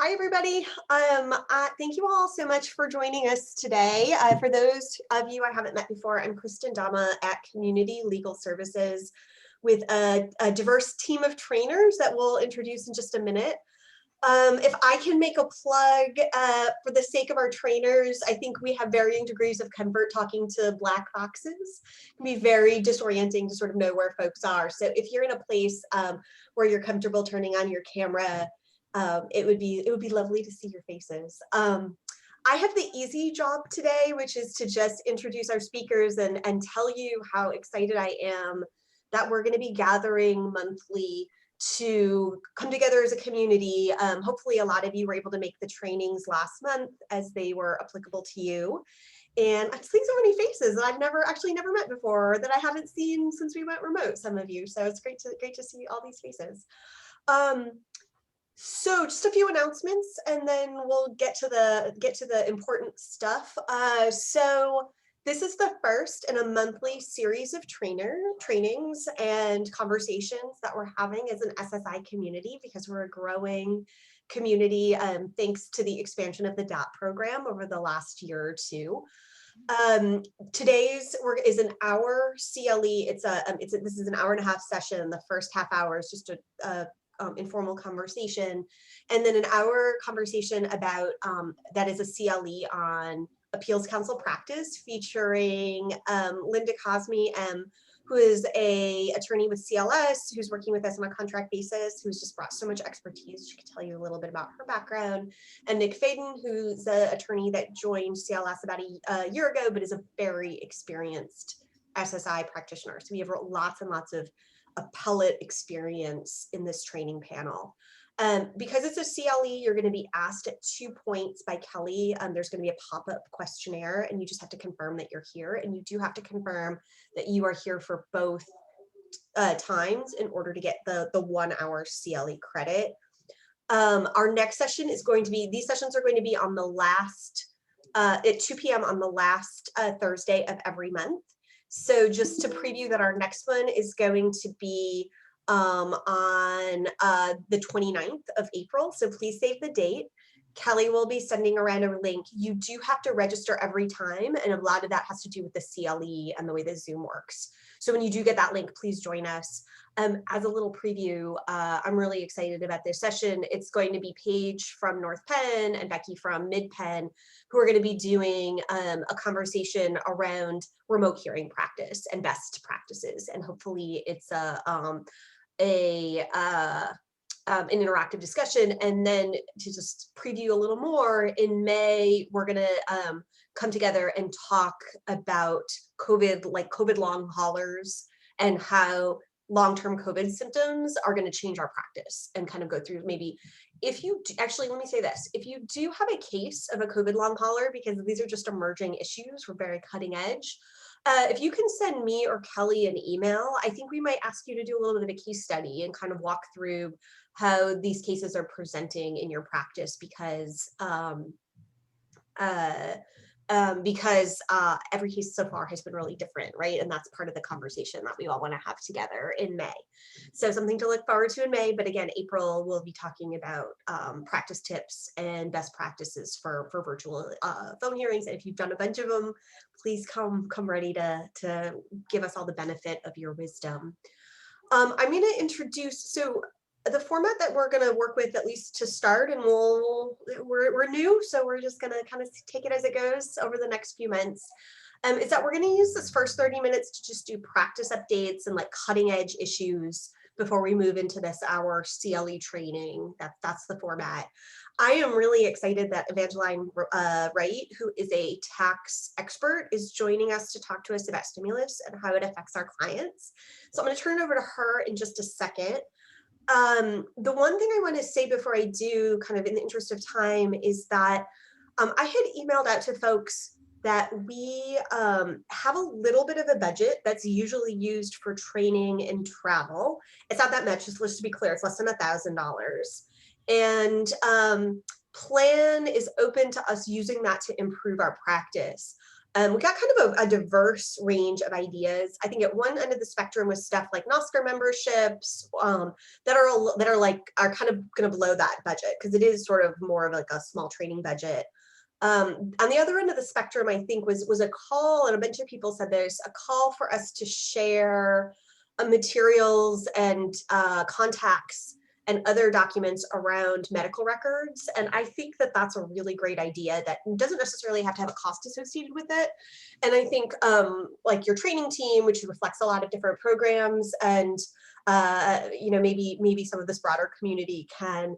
Hi, everybody. Thank you all so much for joining us today. For those of you I haven't met before, I'm Kristen Dama at Community Legal Services with a diverse team of trainers that we'll introduce in just a minute. If I can make a plug for the sake of our trainers, I think we have varying degrees of comfort talking to black boxes. It can be very disorienting to sort of know where folks are. So if you're in a place where you're comfortable turning on your camera, it would be lovely to see your faces. I have the easy job today, which is to just introduce our speakers and tell you how excited I am that we're going to be gathering monthly to come together as a community. Hopefully a lot of you were able to make the trainings last month as they were applicable to you. And I've seen so many faces that I've never met before, or that I haven't seen since we went remote, some of you. So it's great to see all these faces. So just a few announcements, and then we'll get to the important stuff. So this is the first in a monthly series of trainings and conversations that we're having as an SSI community, because we're a growing community thanks to the expansion of the DAP program over the last year or two. Today's work is an hour CLE. This is an hour and a half session. The first half hour is just a informal conversation, and then an hour conversation about that is a CLE on appeals counsel practice, featuring Linda Cosme, who is a attorney with CLS, who's working with us on a contract basis, who's just brought so much expertise. She could tell you a little bit about her background. And Nick Feden, who's an attorney that joined CLS about a year ago, but is a very experienced SSI practitioner. So we have lots and lots of appellate experience in this training panel. Because it's a CLE, you're going to be asked at 2 points by Kelly. There's going to be a pop-up questionnaire, and you just have to confirm that you're here. And you do have to confirm that you are here for both times in order to get the 1 hour CLE credit. Our next session is going to be, these sessions are going to be on the last, at 2 p.m. on the last Thursday of every month. So just to preview that our next one is going to be on the 29th of April. So please save the date. Kelly will be sending around a link. You do have to register every time, and a lot of that has to do with the CLE and the way that Zoom works. So when you do get that link, please join us. As a little preview, I'm really excited about this session. It's going to be Paige from North Penn and Becky from MidPenn, who are going to be doing a conversation around remote hearing practice and best practices. And hopefully it's an interactive discussion. And then to just preview a little more, in May, we're going to come together and talk about COVID, like COVID long haulers, and how long-term COVID symptoms are going to change our practice, and kind of go through maybe if you do, actually, let me say this, if you do have a case of a COVID long hauler, because these are just emerging issues, we're very cutting edge. If you can send me or Kelly an email, I think we might ask you to do a little bit of a case study and kind of walk through how these cases are presenting in your practice, because every case so far has been really different, right? And that's part of the conversation that we all want to have together in May. So something to look forward to in May. But again, April, we'll be talking about practice tips and best practices for virtual phone hearings. And if you've done a bunch of them, please come ready to give us all the benefit of your wisdom. I'm going to introduce, so the format that we're going to work with, at least to start, and we're new, so we're just going to kind of take it as it goes over the next few months, is that we're going to use this first 30 minutes to just do practice updates and like cutting edge issues before we move into this hour CLE training. That's the format. I am really excited that Evangeline Wright, who is a tax expert, is joining us to talk to us about stimulus and how it affects our clients. So I'm going to turn it over to her in just a second. The one thing I want to say before I do, kind of in the interest of time, is that I had emailed out to folks that we have a little bit of a budget that's usually used for training and travel. It's not that much, just to be clear, it's less than $1,000. And Plan is open to us using that to improve our practice. We got kind of a diverse range of ideas. I think at one end of the spectrum was stuff like NOSCR memberships that are kind of going to blow that budget, because it is sort of more of like a small training budget. On the other end of the spectrum, I think was a call, and a bunch of people said there's a call for us to share materials and contacts and other documents around medical records. And I think that that's a really great idea that doesn't necessarily have to have a cost associated with it. And I think like your training team, which reflects a lot of different programs, and you know, maybe some of this broader community can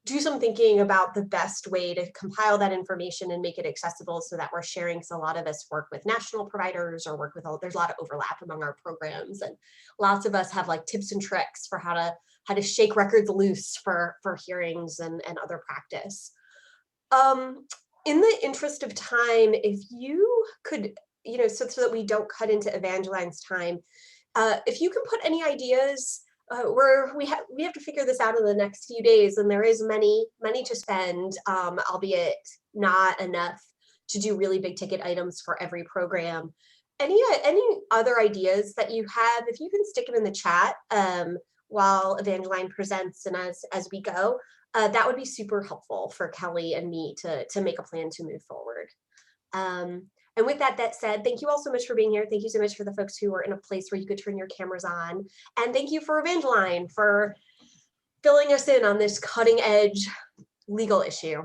do some thinking about the best way to compile that information and make it accessible so that we're sharing. So a lot of us work with national providers or work with, there's a lot of overlap among our programs, and lots of us have like tips and tricks for how to shake records loose for hearings and other practice. In the interest of time, if you could, you know, so that we don't cut into Evangeline's time, if you can put any ideas, we have to figure this out in the next few days, and there is money to spend, albeit not enough to do really big ticket items for every program. Any other ideas that you have, if you can stick them in the chat while Evangeline presents and as we go, that would be super helpful for Kelly and me to make a plan to move forward. And with that said, thank you all so much for being here. Thank you so much for the folks who were in a place where you could turn your cameras on. And thank you for Evangeline for filling us in on this cutting edge legal issue.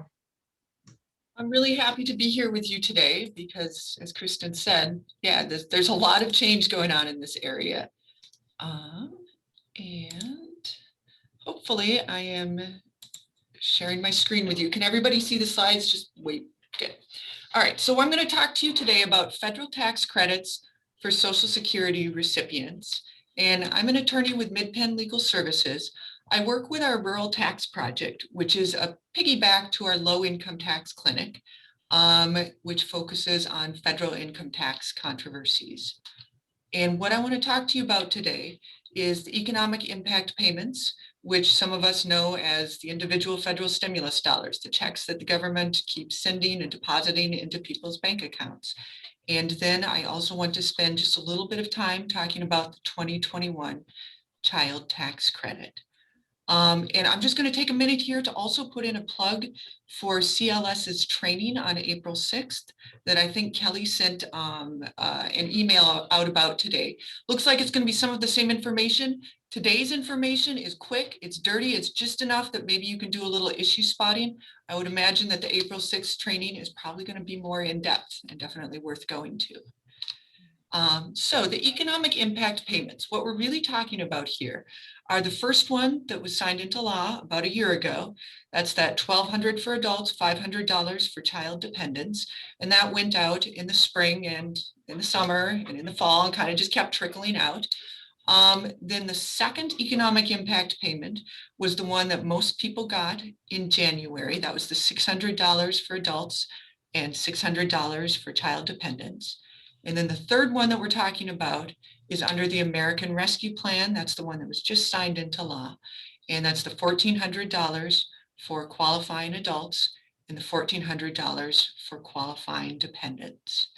I'm really happy to be here with you today because, as Kristen said, yeah, there's a lot of change going on in this area. And hopefully I am sharing my screen with you. Can everybody see the slides? Just wait. Good. All right, so I'm going to talk to you today about federal tax credits for Social Security recipients. And I'm an attorney with MidPenn Legal Services. I work with our Rural Tax Project, which is a piggyback to our Low Income Tax Clinic, which focuses on federal income tax controversies. And what I want to talk to you about today is the economic impact payments, which some of us know as the individual federal stimulus dollars, the checks that the government keeps sending and depositing into people's bank accounts. And then I also want to spend just a little bit of time talking about the 2021 child tax credit. And I'm just going to take a minute here to also put in a plug for CLS's training on April 6th that I think Kelly sent an email out about today. Looks like it's going to be some of the same information. Today's information is quick, it's dirty, it's just enough that maybe you can do a little issue spotting. I would imagine that the April 6th training is probably going to be more in depth and definitely worth going to. So the economic impact payments, what we're really talking about here are the first one that was signed into law about a year ago. That's that $1,200 for adults, $500 for child dependents. And that went out in the spring and in the summer and in the fall and kind of just kept trickling out. Then the second economic impact payment was the one that most people got in January. That was the $600 for adults and $600 for child dependents. And then the third one that we're talking about is under the American Rescue Plan. That's the one that was just signed into law. And that's the $1,400 for qualifying adults and the $1,400 for qualifying dependents.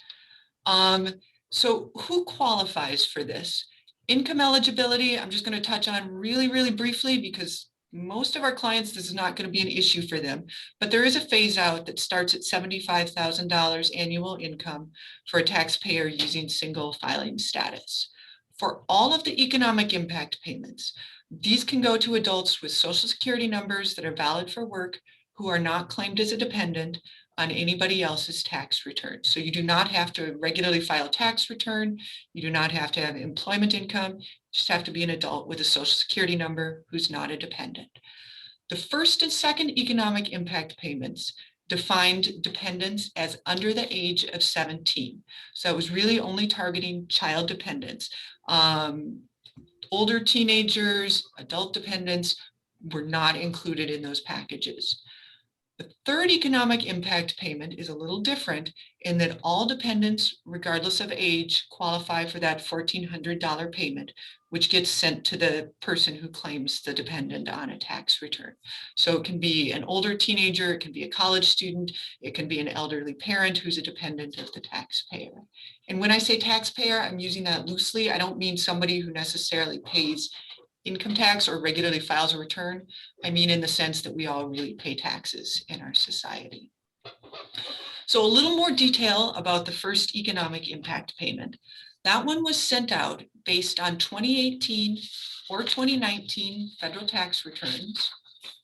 So who qualifies for this? Income eligibility, I'm just going to touch on really briefly because most of our clients, this is not going to be an issue for them, but there is a phase out that starts at $75,000 annual income for a taxpayer using single filing status. For all of the economic impact payments, these can go to adults with Social Security numbers that are valid for work who are not claimed as a dependent on anybody else's tax return. So you do not have to regularly file a tax return. You do not have to have employment income. You just have to be an adult with a Social Security number who's not a dependent. The first and second economic impact payments defined dependents as under the age of 17. So it was really only targeting child dependents. Older teenagers, adult dependents were not included in those packages. The third economic impact payment is a little different in that all dependents, regardless of age, qualify for that $1,400 payment, which gets sent to the person who claims the dependent on a tax return. So it can be an older teenager, it can be a college student, it can be an elderly parent who's a dependent of the taxpayer. And when I say taxpayer, I'm using that loosely. I don't mean somebody who necessarily pays income tax or regularly files a return. I mean in the sense that we all really pay taxes in our society. So a little more detail about the first economic impact payment. That one was sent out based on 2018 or 2019 federal tax returns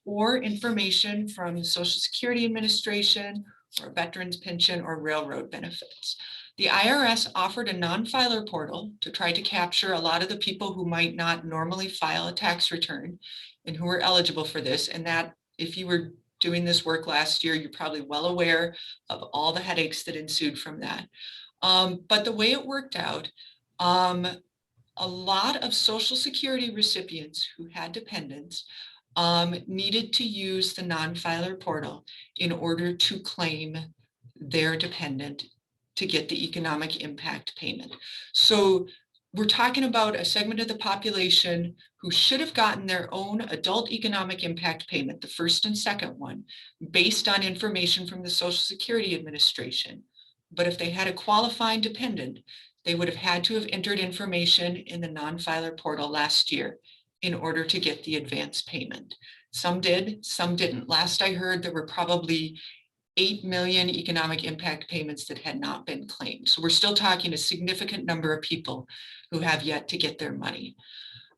or information from the Social Security Administration or Veterans Pension or railroad benefits. The IRS offered a non-filer portal to try to capture a lot of the people who might not normally file a tax return and who are eligible for this. And that, if you were doing this work last year, you're probably well aware of all the headaches that ensued from that. But the way it worked out, a lot of Social Security recipients who had dependents needed to use the non-filer portal in order to claim their dependent to get the economic impact payment. So we're talking about a segment of the population who should have gotten their own adult economic impact payment, the first and second one, based on information from the Social Security Administration. But if they had a qualifying dependent, they would have had to have entered information in the non-filer portal last year in order to get the advance payment. Some did, some didn't. Last I heard, there were probably 8 million economic impact payments that had not been claimed. So we're still talking a significant number of people who have yet to get their money.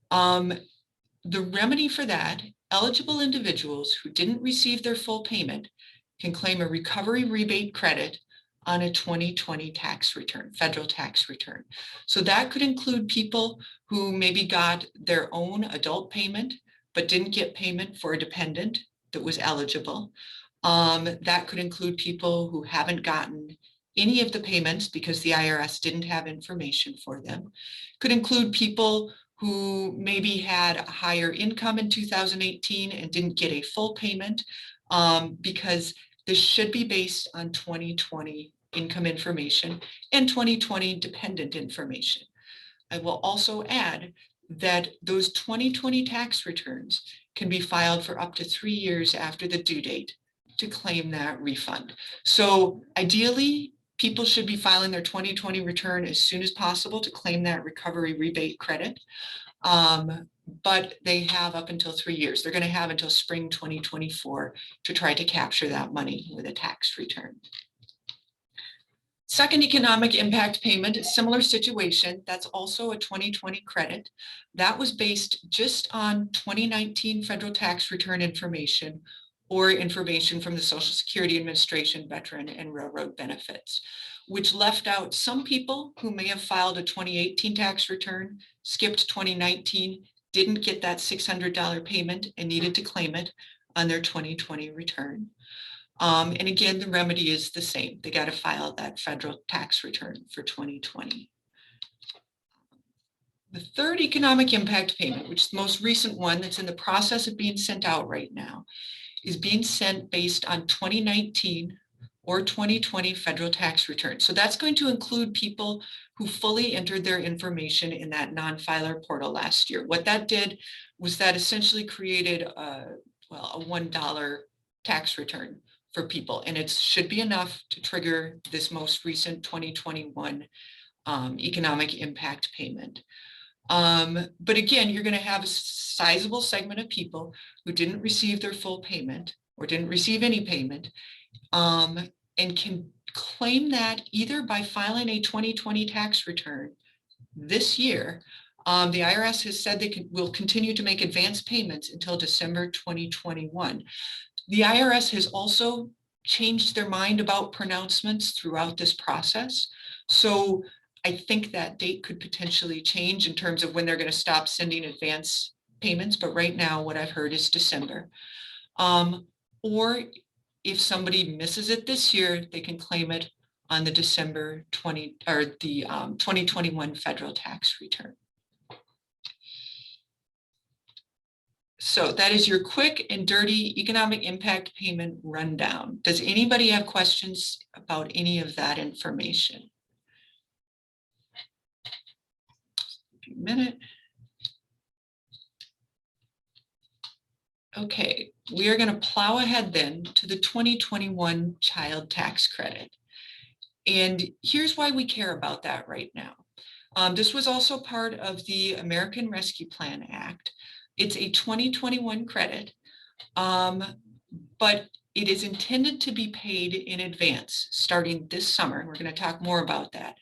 The remedy for that, eligible individuals who didn't receive their full payment can claim a recovery rebate credit on a 2020 tax return, federal tax return. So that could include people who maybe got their own adult payment, but didn't get payment for a dependent that was eligible. That could include people who haven't gotten any of the payments because the IRS didn't have information for them. Could include people who maybe had a higher income in 2018 and didn't get a full payment because this should be based on 2020 income information and 2020 dependent information. I will also add that those 2020 tax returns can be filed for up to 3 years after the due date to claim that refund. So ideally, people should be filing their 2020 return as soon as possible to claim that recovery rebate credit. But they have up until 3 years. They're going to have until spring 2024 to try to capture that money with a tax return. Second economic impact payment, similar situation. That's also a 2020 credit. That was based just on 2019 federal tax return information or information from the Social Security Administration, veteran and railroad benefits, which left out some people who may have filed a 2018 tax return, skipped 2019, didn't get that $600 payment and needed to claim it on their 2020 return. And again, the remedy is the same. They got to file that federal tax return for 2020. The third economic impact payment, which is the most recent one that's in the process of being sent out right now, is being sent based on 2019 or 2020 federal tax returns. So that's going to include people who fully entered their information in that non-filer portal last year. What that did was that essentially created a $1 tax return for people, and it should be enough to trigger this most recent 2021 economic impact payment. But again, you're going to have a sizable segment of people who didn't receive their full payment or didn't receive any payment and can claim that either by filing a 2020 tax return this year. The IRS has said they will continue to make advance payments until December 2021. The IRS has also changed their mind about pronouncements throughout this process. So I think that date could potentially change in terms of when they're going to stop sending advance payments. But right now, what I've heard is December. Or if somebody misses it this year, they can claim it on the December 2021 federal tax return. So that is your quick and dirty economic impact payment rundown. Does anybody have questions about any of that information? A minute. Okay, we are going to plow ahead then to the 2021 child tax credit. And here's why we care about that right now. This was also part of the American Rescue Plan Act. It's a 2021 credit, but it is intended to be paid in advance starting this summer. We're going to talk more about that.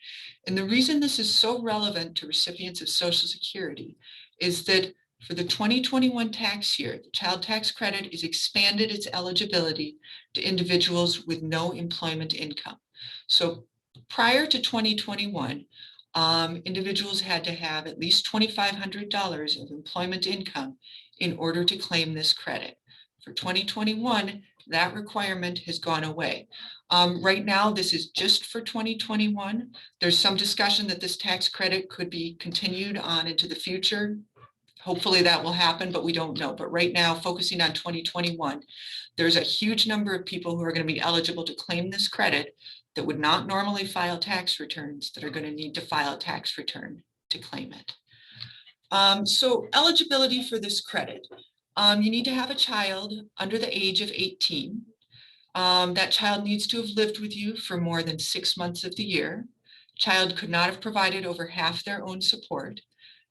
And the reason this is so relevant to recipients of Social Security is that for the 2021 tax year, the child tax credit is expanded its eligibility to individuals with no employment income. So prior to 2021, individuals had to have at least $2,500 of employment income in order to claim this credit. For 2021, that requirement has gone away. Right now, this is just for 2021. There's some discussion that this tax credit could be continued on into the future. Hopefully that will happen, but we don't know. But right now, focusing on 2021, there's a huge number of people who are going to be eligible to claim this credit that would not normally file tax returns that are going to need to file a tax return to claim it. So eligibility for this credit. You need to have a child under the age of 18. That child needs to have lived with you for more than 6 months of the year. Child could not have provided over half their own support.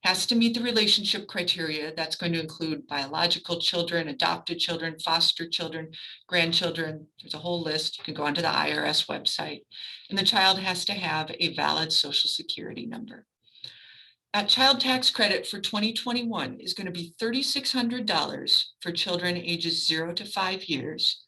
Has to meet the relationship criteria. That's going to include biological children, adopted children, foster children, grandchildren. There's a whole list. You can go onto the IRS website. And the child has to have a valid Social Security number. That child tax credit for 2021 is going to be $3,600 for children ages 0 to 5 years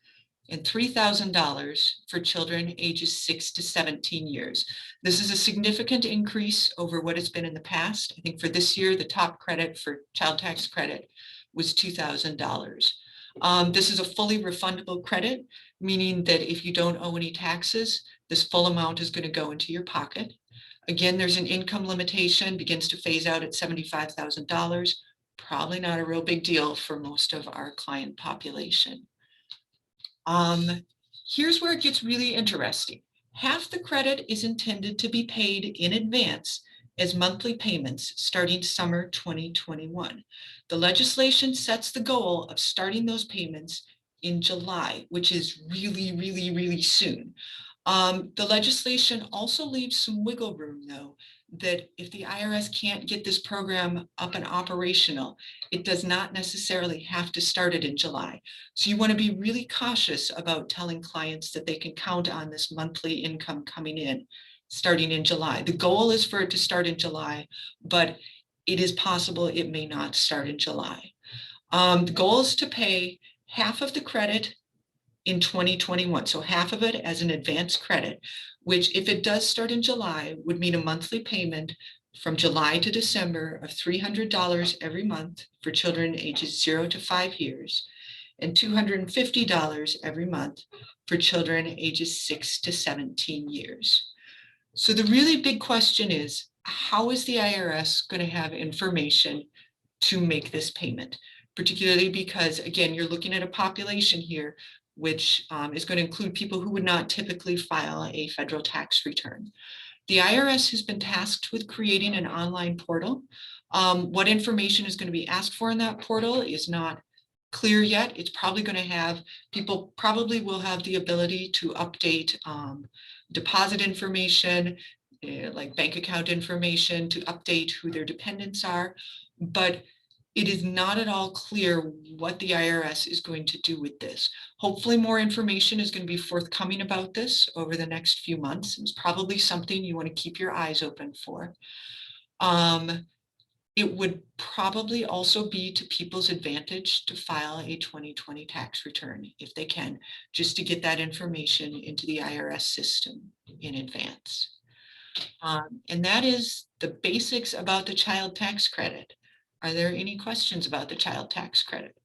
and $3,000 for children ages 6 to 17 years. This is a significant increase over what it's been in the past. I think for this year, the top credit for child tax credit was $2,000. This is a fully refundable credit, meaning that if you don't owe any taxes, this full amount is going to go into your pocket. Again, there's an income limitation, begins to phase out at $75,000. Probably not a real big deal for most of our client population. Here's where it gets really interesting. Half the credit is intended to be paid in advance as monthly payments starting summer 2021. The legislation sets the goal of starting those payments in July, which is really, really, really soon. The legislation also leaves some wiggle room, though, that if the IRS can't get this program up and operational, it does not necessarily have to start it in July. So you want to be really cautious about telling clients that they can count on this monthly income coming in starting in July. The goal is for it to start in July, but it is possible it may not start in July. The goal is to pay half of the credit in 2021, so half of it as an advance credit, which if it does start in July would mean a monthly payment from July to December of $300 every month for children ages 0 to 5 years and $250 every month for children ages 6 to 17 years. So the really big question is, how is the IRS going to have information to make this payment? Particularly because, again, you're looking at a population here which is going to include people who would not typically file a federal tax return. The IRS has been tasked with creating an online portal. What information is going to be asked for in that portal is not clear yet. It's probably going to have, people probably will have the ability to update deposit information, like bank account information, to update who their dependents are, but it is not at all clear what the IRS is going to do with this. Hopefully more information is going to be forthcoming about this over the next few months. It's probably something you want to keep your eyes open for. It would probably also be to people's advantage to file a 2020 tax return if they can, just to get that information into the IRS system in advance. And that is the basics about the child tax credit. Are there any questions about the child tax credit?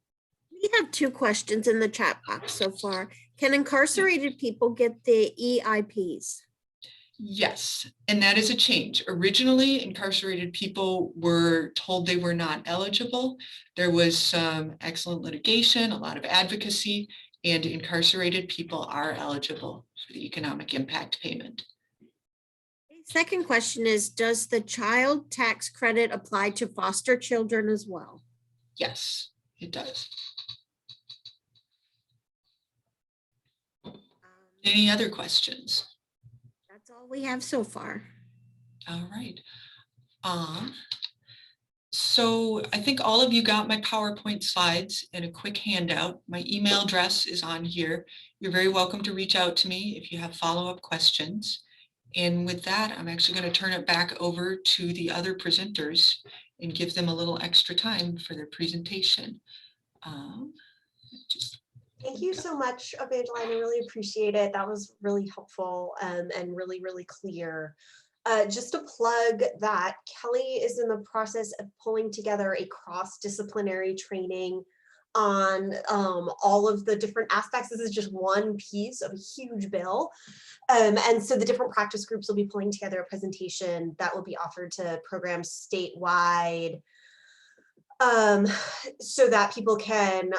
We have 2 questions in the chat box so far. Can incarcerated people get the EIPs? Yes, and that is a change. Originally, incarcerated people were told they were not eligible. There was some excellent litigation, a lot of advocacy, and incarcerated people are eligible for the economic impact payment. Second question is, does the child tax credit apply to foster children as well? Yes, it does. Any other questions? That's all we have so far. All right. So I think all of you got my PowerPoint slides and a quick handout. My email address is on here. You're very welcome to reach out to me if you have follow-up questions. And with that, I'm actually going to turn it back over to the other presenters and give them a little extra time for their presentation. Thank you so much, Evangeline. I really appreciate it. That was really helpful and really, really clear. Just to plug that Kelly is in the process of pulling together a cross-disciplinary training on all of the different aspects. This is just one piece of a huge bill. And so the different practice groups will be pulling together a presentation that will be offered to programs statewide so that people can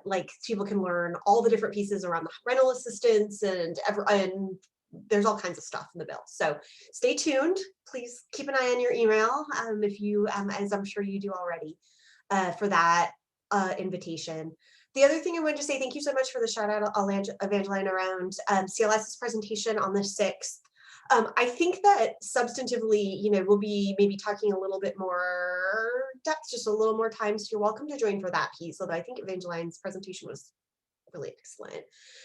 like people can learn all the different pieces around the rental assistance and there's all kinds of stuff in the bill. So stay tuned. Please keep an eye on your email if you, as I'm sure you do already, for that invitation. The other thing I wanted to say, thank you so much for the shout out, Evangeline, around CLS's presentation on the 6th. I think that substantively, we'll be maybe talking a little bit more depth, just a little more time. So you're welcome to join for that piece. Although I think Evangeline's presentation was really excellent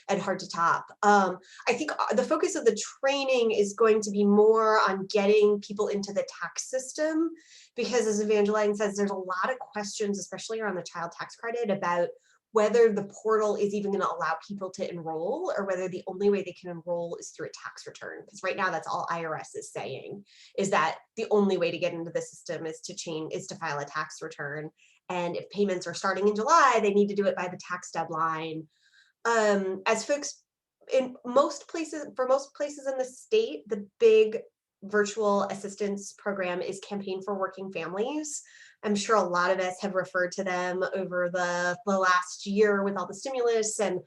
and hard to top. I think the focus of the training is going to be more on getting people into the tax system, because as Evangeline says, there's a lot of questions, especially around the child tax credit, about whether the portal is even going to allow people to enroll, or whether the only way they can enroll is through a tax return. Because right now that's all IRS is saying, is that the only way to get into the system is to file a tax return. And if payments are starting in July, they need to do it by the tax deadline. As folks in most places, for most places in the state, the big virtual assistance program is Campaign for Working Families. I'm sure a lot of us have referred to them over the last year with all the stimulus and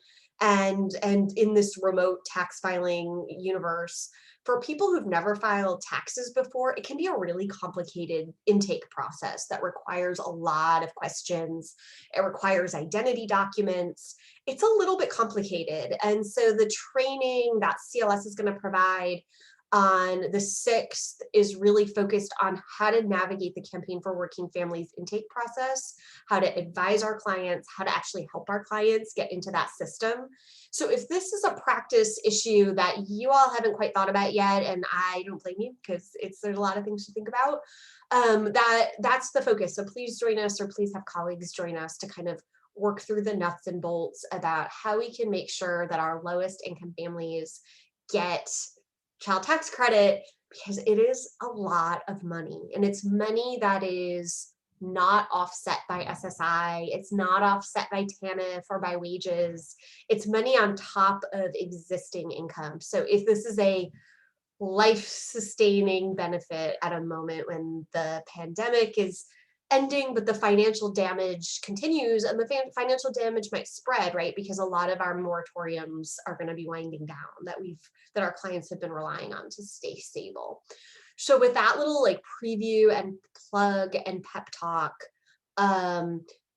in this remote tax filing universe. For people who've never filed taxes before, it can be a really complicated intake process that requires a lot of questions. It requires identity documents. It's a little bit complicated. And so the training that CLS is going to provide on the 6th is really focused on how to navigate the Campaign for Working Families intake process, how to advise our clients, how to actually help our clients get into that system. So if this is a practice issue that you all haven't quite thought about yet, and I don't blame you, because there's a lot of things to think about, that's the focus. So please join us, or please have colleagues join us to kind of work through the nuts and bolts about how we can make sure that our lowest income families get child tax credit, because it is a lot of money, and it's money that is not offset by SSI. It's not offset by TANF or by wages. It's money on top of existing income. So if this is a life-sustaining benefit at a moment when the pandemic is ending, but the financial damage continues, and the financial damage might spread, right? Because a lot of our moratoriums are going to be winding down that our clients have been relying on to stay stable. So with that little preview and plug and pep talk,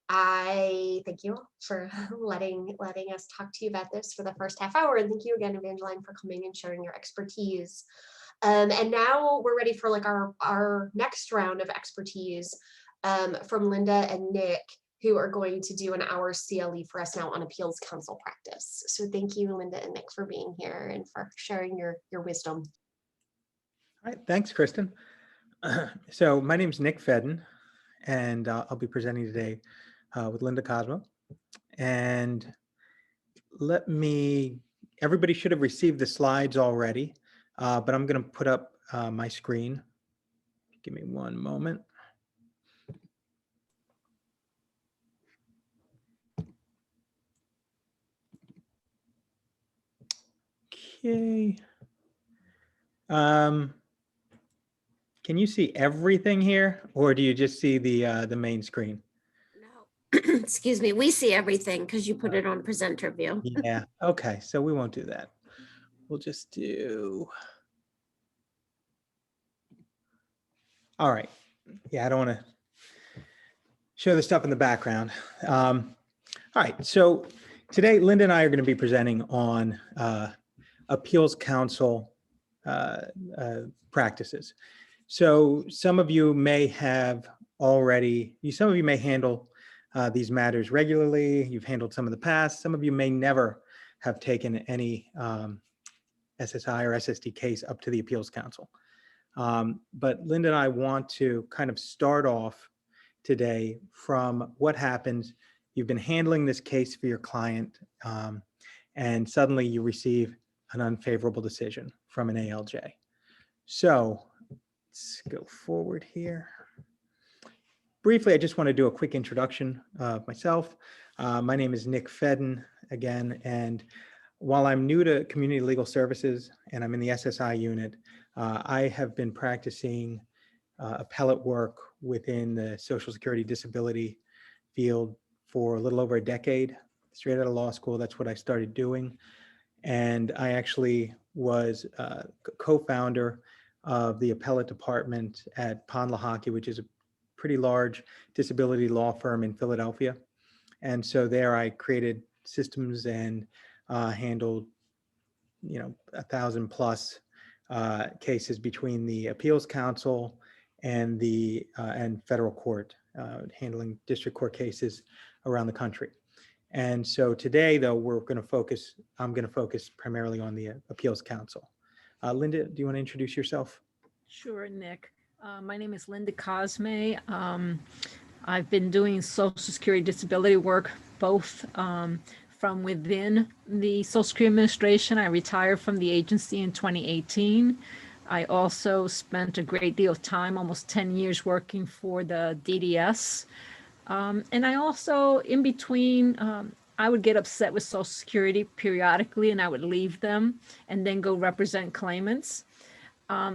I thank you all for letting us talk to you about this for the first half hour, and thank you again, Evangeline, for coming and sharing your expertise. And now we're ready for our next round of expertise from Linda and Nick, who are going to do an hour CLE for us now on appeals counsel practice. So thank you, Linda and Nick, for being here and for sharing your wisdom. All right, thanks, Kristen. So my name is Nick Feden, and I'll be presenting today with Linda Cosme. And everybody should have received the slides already, but I'm going to put up my screen. Give me one moment. Okay. Can you see everything here, or do you just see the main screen? No. Excuse me, we see everything because you put it on presenter view. Yeah, okay, so we won't do that. We'll just do. All right. Yeah, I don't want to show the stuff in the background. All right, so today Linda and I are going to be presenting on appeals counsel practices. So some of you may have already, some of you may handle these matters regularly. You've handled some in the past. Some of you may never have taken any SSI or SSD case up to the appeals council. But Linda and I want to kind of start off today from what happens. You've been handling this case for your client, and suddenly you receive an unfavorable decision from an ALJ. So let's go forward here. Briefly, I just want to do a quick introduction of myself. My name is Nick Feden again, and while I'm new to community legal services and I'm in the SSI unit, I have been practicing appellate work within the Social Security disability field for a little over a decade. Straight out of law school, that's what I started doing. And I actually was co-founder of the appellate department at Pond Lehocky, which is a pretty large disability law firm in Philadelphia. And so there I created systems and handled, 1,000 plus cases between the appeals council and the and federal court, handling district court cases around the country. And so today, though, I'm going to focus primarily on the appeals council. Linda, do you want to introduce yourself? Sure, Nick. My name is Linda Cosme. I've been doing Social Security disability work, both from within the Social Security Administration. I retired from the agency in 2018. I also spent a great deal of time, almost 10 years, working for the DDS. And I also, in between, I would get upset with Social Security periodically, and I would leave them and then go represent claimants.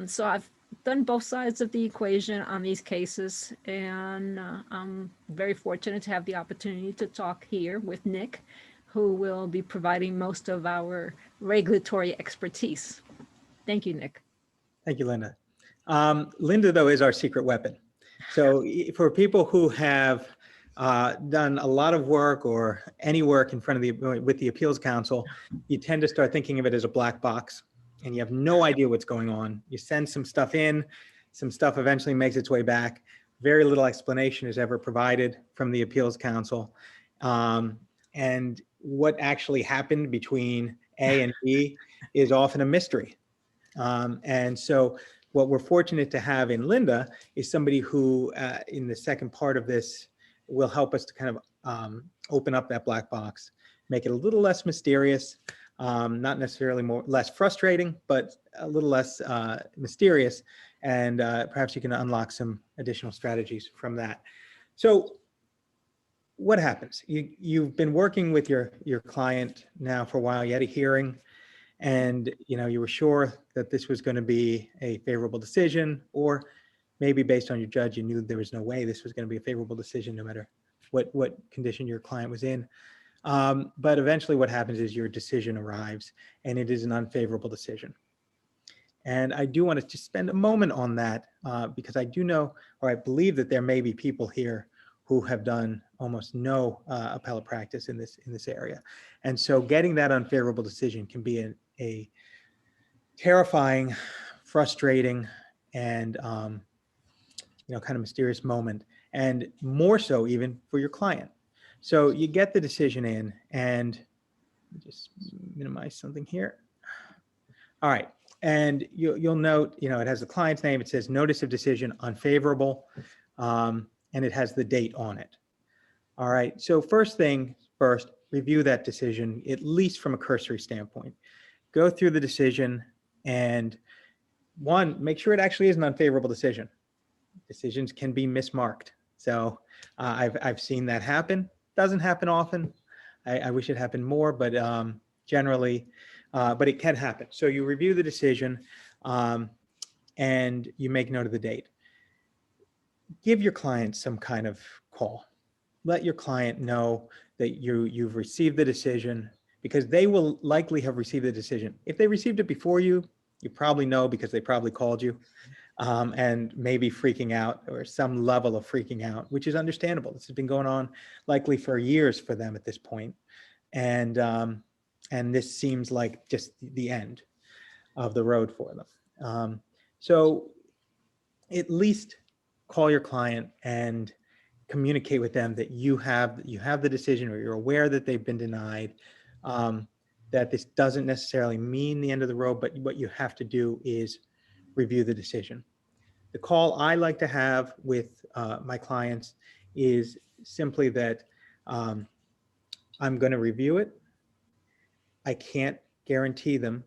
So I've done both sides of the equation on these cases, and I'm very fortunate to have the opportunity to talk here with Nick, who will be providing most of our regulatory expertise. Thank you, Nick. Thank you, Linda. Linda, though, is our secret weapon. So for people who have done a lot of work or any work in front of with the appeals council, you tend to start thinking of it as a black box and you have no idea what's going on. You send some stuff in, some stuff eventually makes its way back. Very little explanation is ever provided from the appeals council. And what actually happened between A and B is often a mystery. And so what we're fortunate to have in Linda is somebody who, in the second part of this, will help us to kind of open up that black box, make it a little less mysterious, not necessarily less frustrating, but a little less mysterious. And perhaps you can unlock some additional strategies from that. So what happens? You've been working with your client now for a while. You had a hearing, and you were sure that this was going to be a favorable decision, or maybe based on your judge, you knew there was no way this was going to be a favorable decision, no matter what condition your client was in. But eventually what happens is your decision arrives, and it is an unfavorable decision. And I do want to just spend a moment on that because I do know, or I believe that there may be people here who have done almost no appellate practice in this area. And so getting that unfavorable decision can be a terrifying, frustrating, and kind of mysterious moment, and more so even for your client. So you get the decision in, and just minimize something here. All right, and you'll note, it has the client's name. It says notice of decision unfavorable, and it has the date on it. All right, so first, review that decision, at least from a cursory standpoint. Go through the decision, and make sure it actually is an unfavorable decision. Decisions can be mismarked. So I've seen that happen. Doesn't happen often. I wish it happened more, but generally but it can happen. So you review the decision and you make note of the date. Give your client some kind of call. Let your client know that you've received the decision, because they will likely have received the decision. If they received it before you probably know, because they probably called you and maybe freaking out, or some level of freaking out, which is understandable. This has been going on likely for years for them at this point. And this seems like just the end of the road for them. So at least call your client and communicate with them that you have the decision, or you're aware that they've been denied, that this doesn't necessarily mean the end of the road, but what you have to do is review the decision. The call I like to have with my clients is simply that I'm going to review it. I can't guarantee them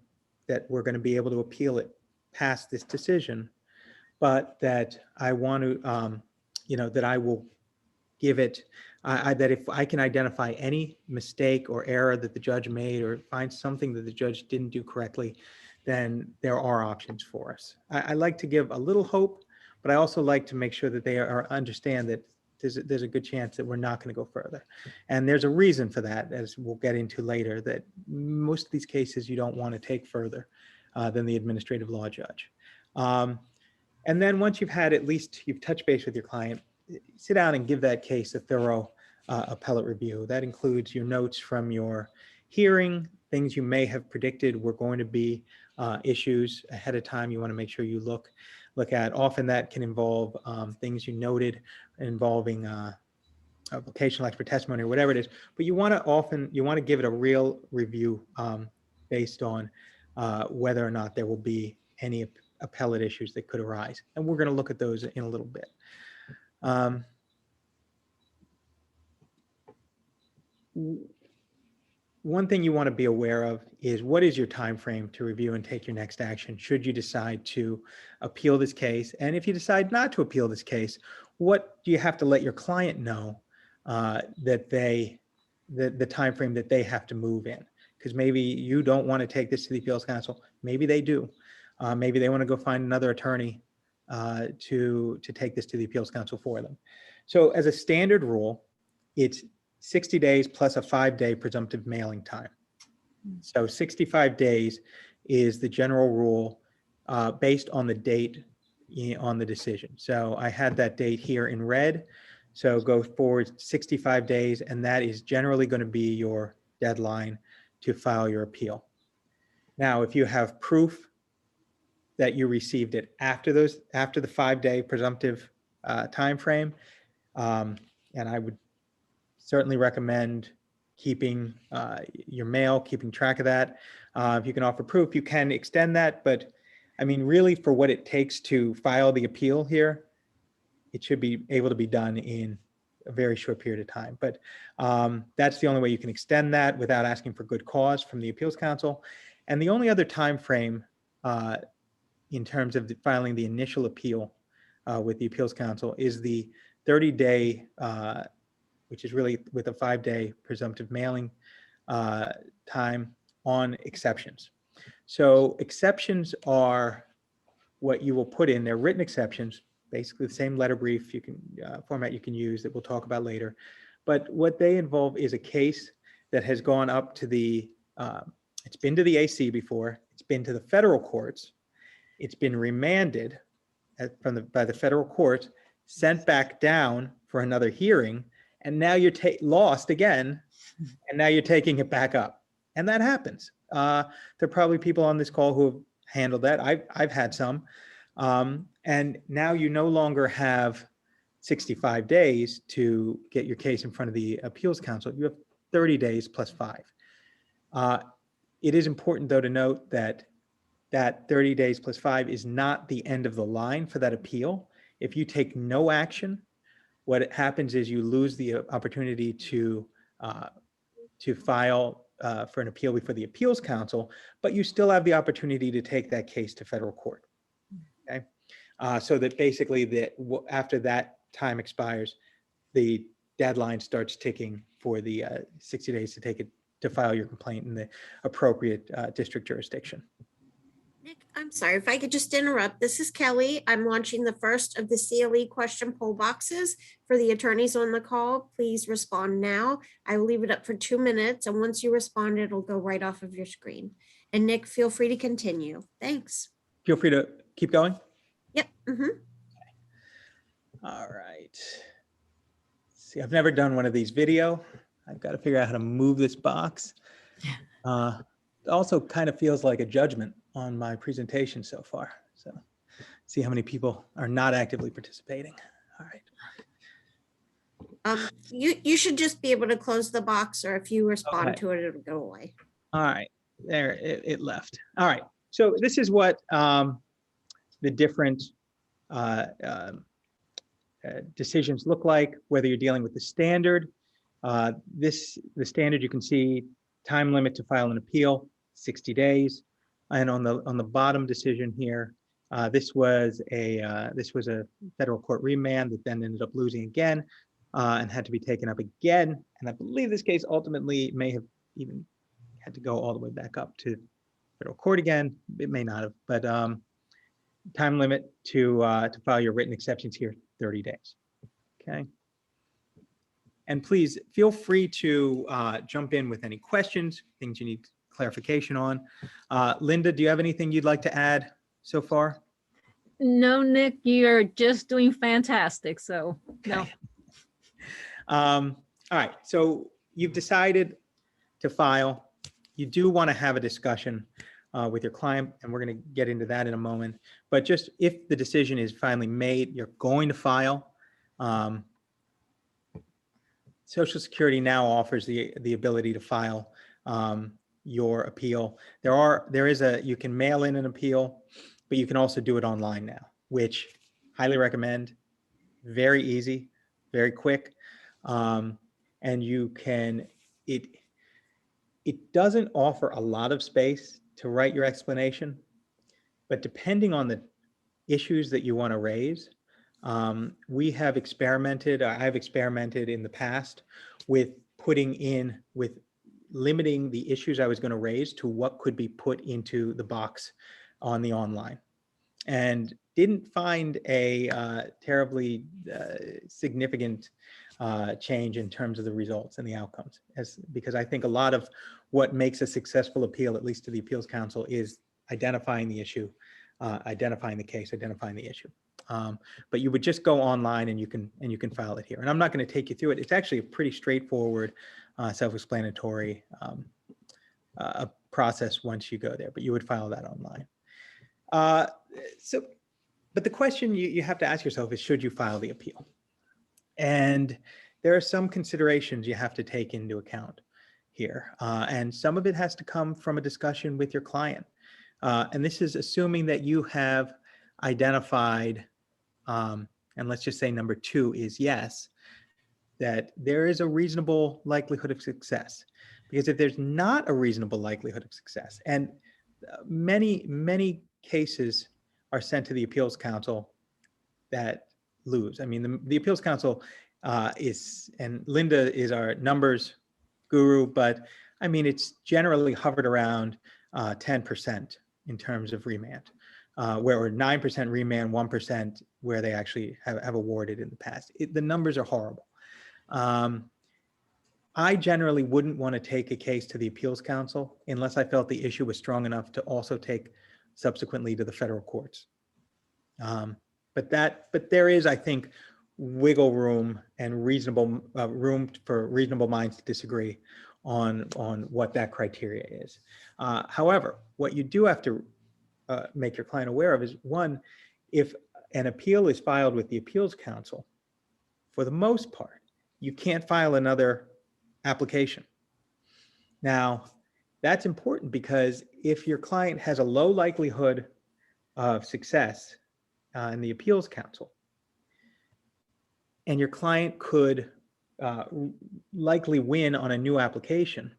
that we're going to be able to appeal it past this decision, but that I want to, that I will give it, that if I can identify any mistake or error that the judge made, or find something that the judge didn't do correctly, then there are options for us. I like to give a little hope, but I also like to make sure that they understand that there's a good chance that we're not going to go further. And there's a reason for that, as we'll get into later, that most of these cases you don't want to take further than the administrative law judge. And then once you've touched base with your client, sit down and give that case a thorough appellate review. That includes your notes from your hearing, things you may have predicted were going to be issues ahead of time. You want to make sure you look at. Often that can involve things you noted involving vocational expert testimony or whatever it is. But you want to give it a real review based on whether or not there will be any appellate issues that could arise. And we're going to look at those in a little bit. One thing you want to be aware of is, what is your time frame to review and take your next action should you decide to appeal this case? And if you decide not to appeal this case, what do you have to let your client know that the time frame that they have to move in? Because maybe you don't want to take this to the appeals council. Maybe they do. Maybe they want to go find another attorney to take this to the appeals council for them. So as a standard rule, it's 60 days plus a 5-day presumptive mailing time. So 65 days is the general rule based on the date on the decision. So I had that date here in red. So go forward 65 days, and that is generally going to be your deadline to file your appeal. Now, if you have proof that you received it after the 5-day presumptive time frame, and I would certainly recommend keeping your mail, keeping track of that. If you can offer proof, you can extend that. But I mean, really, for what it takes to file the appeal here, it should be able to be done in a very short period of time. But that's the only way you can extend that without asking for good cause from the appeals council. And the only other time frame in terms of filing the initial appeal with the appeals council is the 30-day, which is really with a 5-day presumptive mailing time on exceptions. So exceptions are what you will put in. They're written exceptions, basically the same letter brief format you can use that we'll talk about later. But what they involve is a case that has gone up to it's been to the AC before, it's been to the federal courts, it's been remanded by the federal courts, sent back down for another hearing, and now you're lost again, and now you're taking it back up. And that happens. There are probably people on this call who have handled that. I've had some. And now you no longer have 65 days to get your case in front of the appeals council. You have 30 days plus 5. It is important, though, to note that 30 days plus 5 is not the end of the line for that appeal. If you take no action, what happens is you lose the opportunity to file for an appeal before the appeals council, but you still have the opportunity to take that case to federal court. Okay, so that basically after that time expires, the deadline starts ticking for the 60 days to take it to file your complaint in the appropriate district jurisdiction. Nick, I'm sorry, if I could just interrupt. This is Kelly. I'm launching the first of the CLE question poll boxes for the attorneys on the call. Please respond now. I will leave it up for 2 minutes, and once you respond, it'll go right off of your screen. And Nick, feel free to continue. Thanks. Feel free to keep going. Yep. All right. See, I've never done one of these video. I've got to figure out how to move this box. It also kind of feels like a judgment on my presentation so far. So see how many people are not actively participating. All right. You should just be able to close the box, or if you respond Okay. to it, it'll go away. All right, there it left. All right, so this is what the different decisions look like, whether you're dealing with the standard. The standard, you can see time limit to file an appeal, 60 days. And on the bottom decision here, this was a federal court remand that then ended up losing again and had to be taken up again. And I believe this case ultimately may have even had to go all the way back up to federal court again. It may not have, but time limit to file your written exceptions here, 30 days. Okay. And please feel free to jump in with any questions, things you need clarification on. Linda, do you have anything you'd like to add so far? No, Nick, you're just doing fantastic. So no. All right, so you've decided to file. You do want to have a discussion with your client, and we're going to get into that in a moment. But just if the decision is finally made, you're going to file. Social Security now offers the ability to file your appeal. You can mail in an appeal, but you can also do it online now, which highly recommend. Very easy, very quick. And you can, it doesn't offer a lot of space to write your explanation, but depending on the issues that you want to raise, I've experimented in the past with limiting the issues I was going to raise to what could be put into the box on the online, and didn't find a terribly significant change in terms of the results and the outcomes, because I think a lot of what makes a successful appeal, at least to the Appeals Council, is identifying the issue, identifying the case, identifying the issue. But you would just go online and you can file it here. And I'm not going to take you through it. It's actually a pretty straightforward, self-explanatory process once you go there, but you would file that online. But the question you have to ask yourself is, should you file the appeal? And there are some considerations you have to take into account here. And some of it has to come from a discussion with your client. And this is assuming that you have identified, and let's just say number 2 is yes, that there is a reasonable likelihood of success. Because if there's not a reasonable likelihood of success, and many cases are sent to the Appeals Council that lose. I mean, the Appeals Council and Linda is our numbers guru, but I mean, it's generally hovered around 10% in terms of remand, where 9% remand, 1% where they actually have awarded in the past. The numbers are horrible. I generally wouldn't want to take a case to the Appeals Council unless I felt the issue was strong enough to also take subsequently to the federal courts. But there is, I think, wiggle room and reasonable room for reasonable minds to disagree on what that criteria is. However, what you do have to make your client aware of is, one, if an appeal is filed with the Appeals Council, for the most part, you can't file another application. Now, that's important because if your client has a low likelihood of success in the Appeals Council, and your client could likely win on a new application,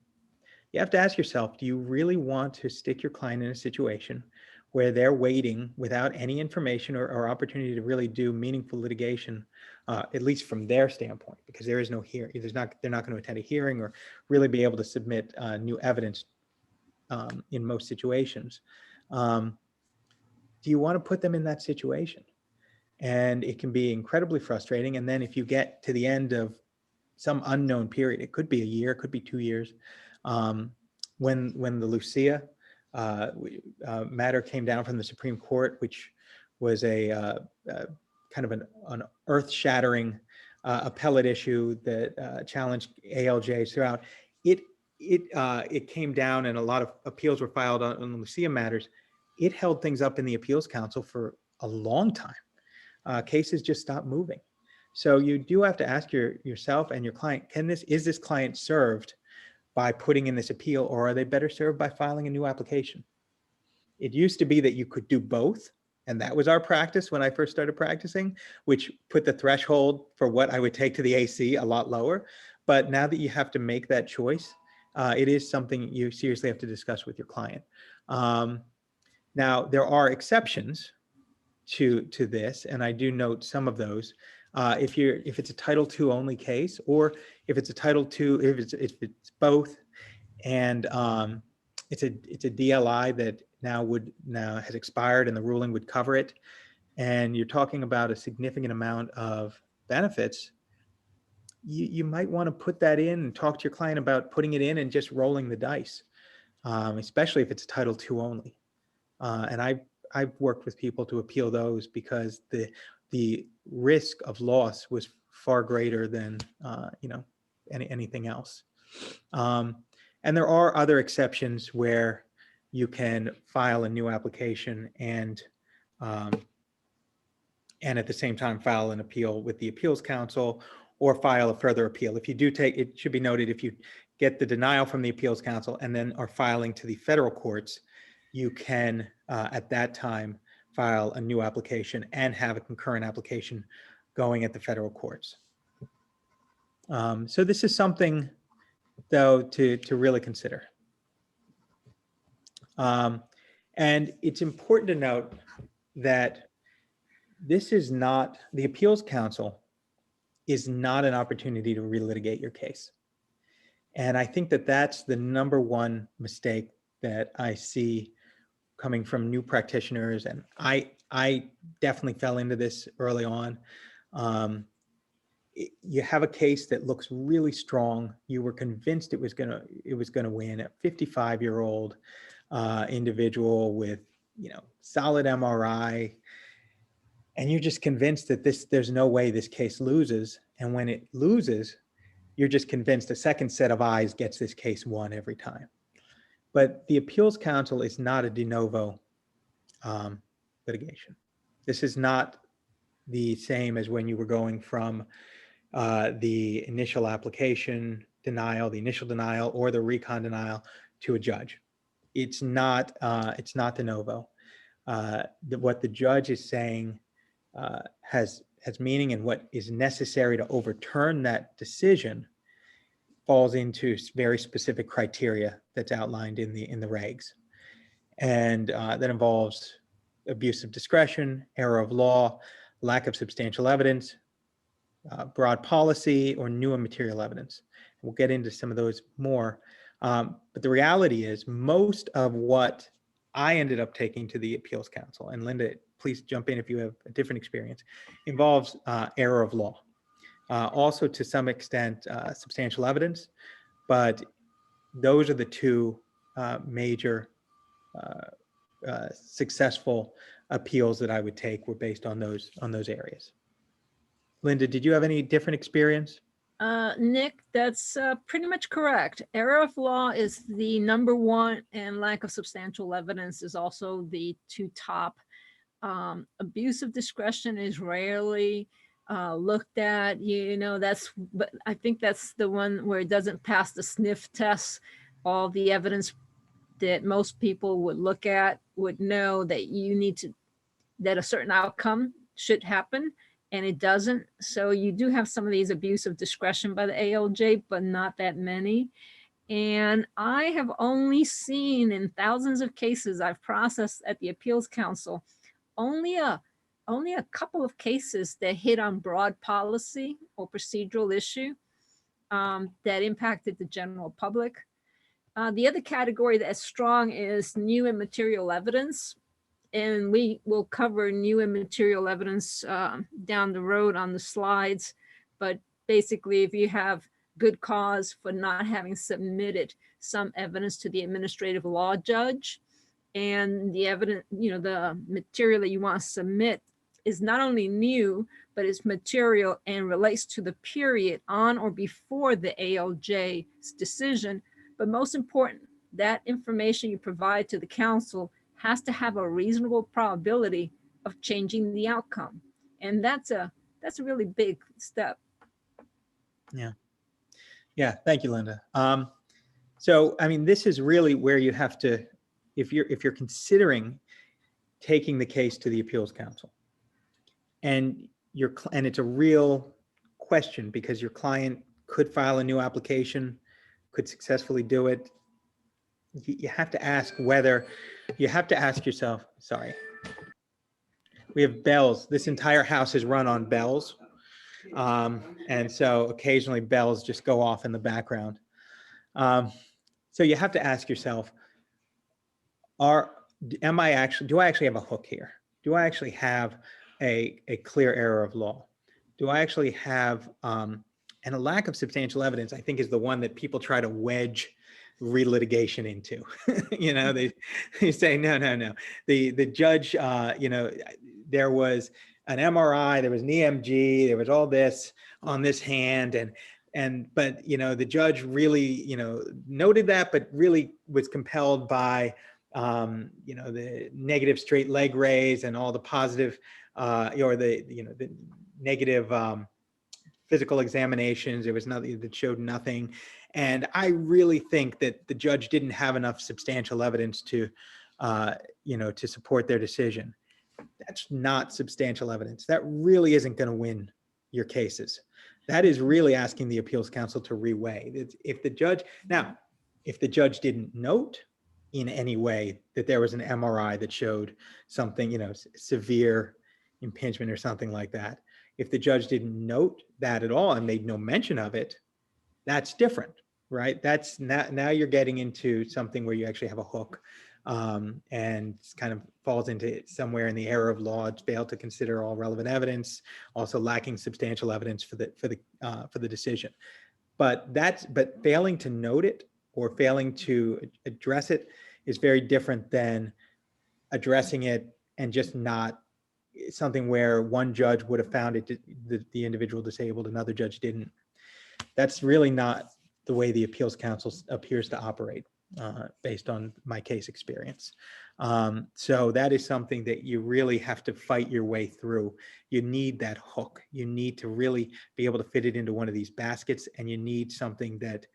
you have to ask yourself, do you really want to stick your client in a situation where they're waiting without any information or opportunity to really do meaningful litigation, at least from their standpoint, because there is no hearing. They're not going to attend a hearing or really be able to submit new evidence in most situations. Do you want to put them in that situation? And it can be incredibly frustrating. And then if you get to the end of some unknown period, it could be a year, it could be 2 years, when the Lucia matter came down from the Supreme Court, which was a kind of an earth-shattering appellate issue that challenged ALJs throughout. It came down, and a lot of appeals were filed on the Lucia matters. It held things up in the appeals council for a long time. Cases just stopped moving. So you do have to ask yourself and your client, is this client served by putting in this appeal, or are they better served by filing a new application? It used to be that you could do both, and that was our practice when I first started practicing, which put the threshold for what I would take to the AC a lot lower. But now that you have to make that choice, it is something you seriously have to discuss with your client. Now, there are exceptions to this, and I do note some of those. If it's a Title II only case, or if it's a Title II, if it's both, and it's a DLI that now has expired and the ruling would cover it, and you're talking about a significant amount of benefits, you might want to put that in and talk to your client about putting it in and just rolling the dice, especially if it's a Title II only. And I've worked with people to appeal those because the risk of loss was far greater than anything else. And there are other exceptions where you can file a new application and at the same time file an appeal with the appeals council, or file a further appeal. If you do it should be noted, if you get the denial from the appeals council and then are filing to the federal courts, you can at that time file a new application and have a concurrent application going at the federal courts. So this is something, though, to really consider. And it's important to note that this is not, the appeals council is not an opportunity to relitigate your case. And I think that that's the number one mistake that I see coming from new practitioners. And I definitely fell into this early on. You have a case that looks really strong. You were convinced it was gonna win. A 55-year-old individual with solid MRI, and you're just convinced that there's no way this case loses. And when it loses, you're just convinced a second set of eyes gets this case won every time. But the appeals council is not a de novo litigation. This is not the same as when you were going from the initial application denial, the initial denial, or the recon denial to a judge. It's not de novo. What the judge is saying has meaning, and what is necessary to overturn that decision falls into very specific criteria that's outlined in the regs, and that involves abuse of discretion, error of law, lack of substantial evidence, broad policy, or new and material evidence. We'll get into some of those more. But the reality is, most of what I ended up taking to the appeals council, and Linda, please jump in if you have a different experience, involves error of law. Also, to some extent, substantial evidence, but those are the two major successful appeals that I would take were based on those areas. Linda, did you have any different experience? Nick, that's pretty much correct. Error of law is the number one, and lack of substantial evidence is also the two top. Abuse of discretion is rarely looked at. But I think that's the one where it doesn't pass the sniff test. All the evidence that most people would look at would know that that a certain outcome should happen, and it doesn't. So you do have some of these abuse of discretion by the ALJ, but not that many. And I have only seen in thousands of cases I've processed at the Appeals Council, only a couple of cases that hit on broad policy or procedural issue that impacted the general public. The other category that's strong is new and material evidence. And we will cover new and material evidence down the road on the slides. But basically, if you have good cause for not having submitted some evidence to the administrative law judge, and the evidence, the material that you want to submit is not only new, but it's material and relates to the period on or before the ALJ's decision. But most important, that information you provide to the council has to have a reasonable probability of changing the outcome. And that's a really big step. Yeah, thank you, Linda. So, I mean, this is really where you have to, if you're considering taking the case to the Appeals Council, and it's a real question because your client could file a new application, could successfully do it. You have to ask yourself, sorry. We have bells. This entire house is run on bells. And so occasionally bells just go off in the background. So you have to ask yourself, do I actually have a hook here? Do I actually have a clear error of law? Do I actually have, and a lack of substantial evidence, I think, is the one that people try to wedge relitigation into. They say, no. The judge, there was an MRI, there was an EMG, there was all this on this hand, but the judge really, noted that, but really was compelled by, the negative straight leg raise and all the positive, or the negative physical examinations. There was nothing that showed nothing. And I really think that the judge didn't have enough substantial evidence to support their decision. That's not substantial evidence. That really isn't going to win your cases. That is really asking the Appeals Council to reweigh. If the judge didn't note in any way that there was an MRI that showed something, severe impingement or something like that, if the judge didn't note that at all and made no mention of it, that's different, right? That's now you're getting into something where you actually have a hook, and kind of falls into somewhere in the error of law. It's failed to consider all relevant evidence, also lacking substantial evidence for the decision. But failing to note it or failing to address it is very different than addressing it and just not something where one judge would have found it, the individual disabled, another judge didn't. That's really not the way the Appeals Council appears to operate, based on my case experience. So that is something that you really have to fight your way through. You need that hook. You need to really be able to fit it into one of these baskets, and you need something that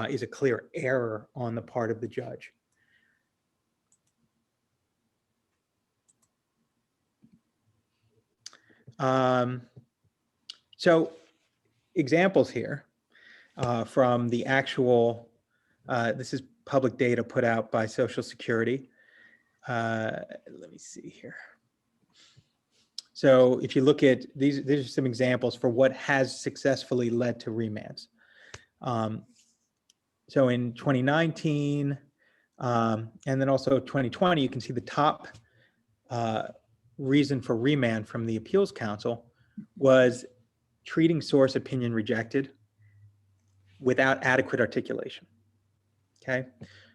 is a clear error on the part of the judge. So examples here from the actual, this is public data put out by Social Security. Let me see here. So if you look at these are some examples for what has successfully led to remands. So in 2019, and then also 2020, you can see the top reason for remand from the Appeals Council was treating source opinion rejected without adequate articulation. Okay,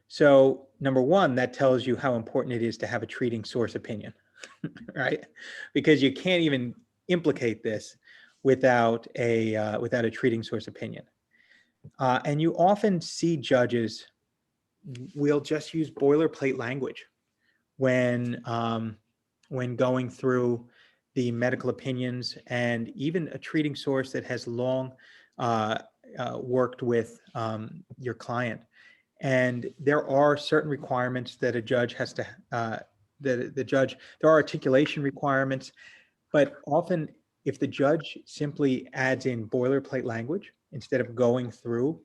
so number one, that tells you how important it is to have a treating source opinion, right? Because you can't even implicate this without a treating source opinion. And you often see judges will just use boilerplate language when going through the medical opinions, and even a treating source that has long worked with your client. And there are certain requirements that a judge has to, there are articulation requirements, but often if the judge simply adds in boilerplate language instead of going through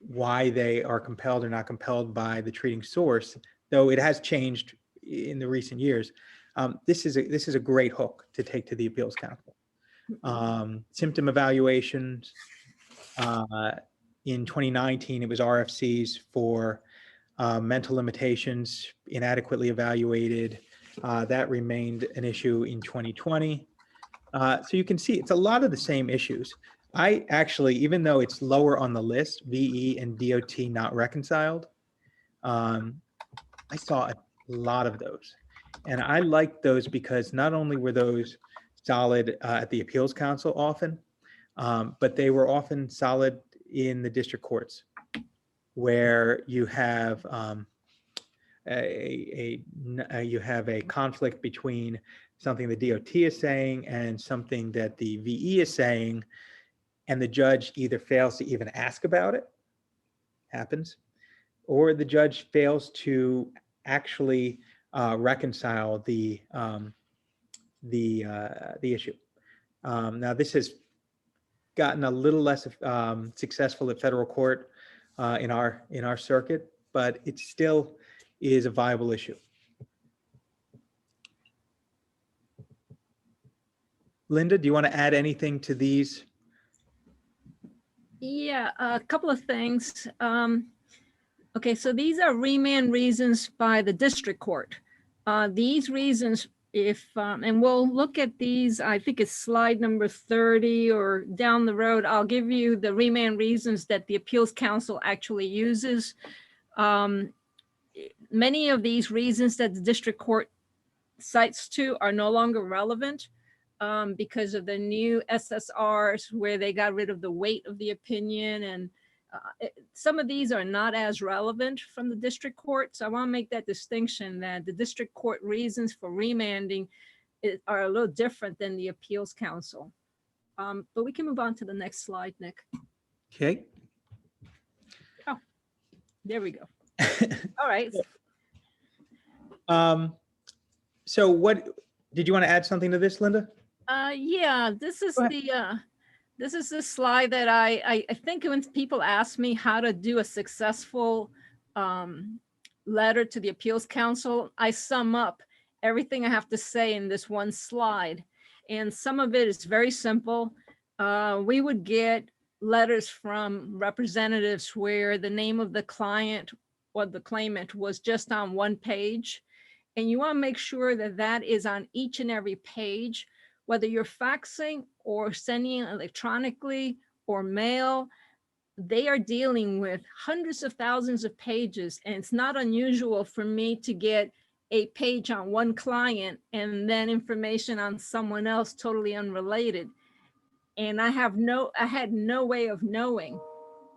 why they are compelled or not compelled by the treating source, though it has changed in the recent years. This is a great hook to take to the appeals council. Symptom evaluations. In 2019, it was RFCs for mental limitations, inadequately evaluated. That remained an issue in 2020. So you can see it's a lot of the same issues. I actually, even though it's lower on the list, VE and DOT not reconciled, I saw a lot of those. And I liked those because not only were those solid at the appeals council often, but they were often solid in the district courts, where you have you have a conflict between something the DOT is saying and something that the VE is saying, and the judge either fails to even ask about it, happens, or the judge fails to actually reconcile the issue. Now, this has gotten a little less successful at federal court in our circuit, but it still is a viable issue. Linda, do you want to add anything to these? Yeah, a couple of things. Okay, so these are remand reasons by the district court. These reasons, and we'll look at these, I think it's slide number 30 or down the road, I'll give you the remand reasons that the appeals council actually uses. Many of these reasons that the district court cites to are no longer relevant because of the new SSRs where they got rid of the weight of the opinion, and some of these are not as relevant from the district court. So I want to make that distinction that the district court reasons for remanding are a little different than the appeals council. But we can move on to the next slide, Nick. Okay. Oh, there we go. All right. So what, did you want to add something to this, Linda? Yeah, this is the slide that I think when people ask me how to do a successful letter to the appeals council, I sum up everything I have to say in this one slide. And some of it is very simple. We would get letters from representatives where the name of the client or the claimant was just on one page. And you want to make sure that that is on each and every page, whether you're faxing or sending electronically or mail. They are dealing with hundreds of thousands of pages, and it's not unusual for me to get a page on one client and then information on someone else totally unrelated. And I had no way of knowing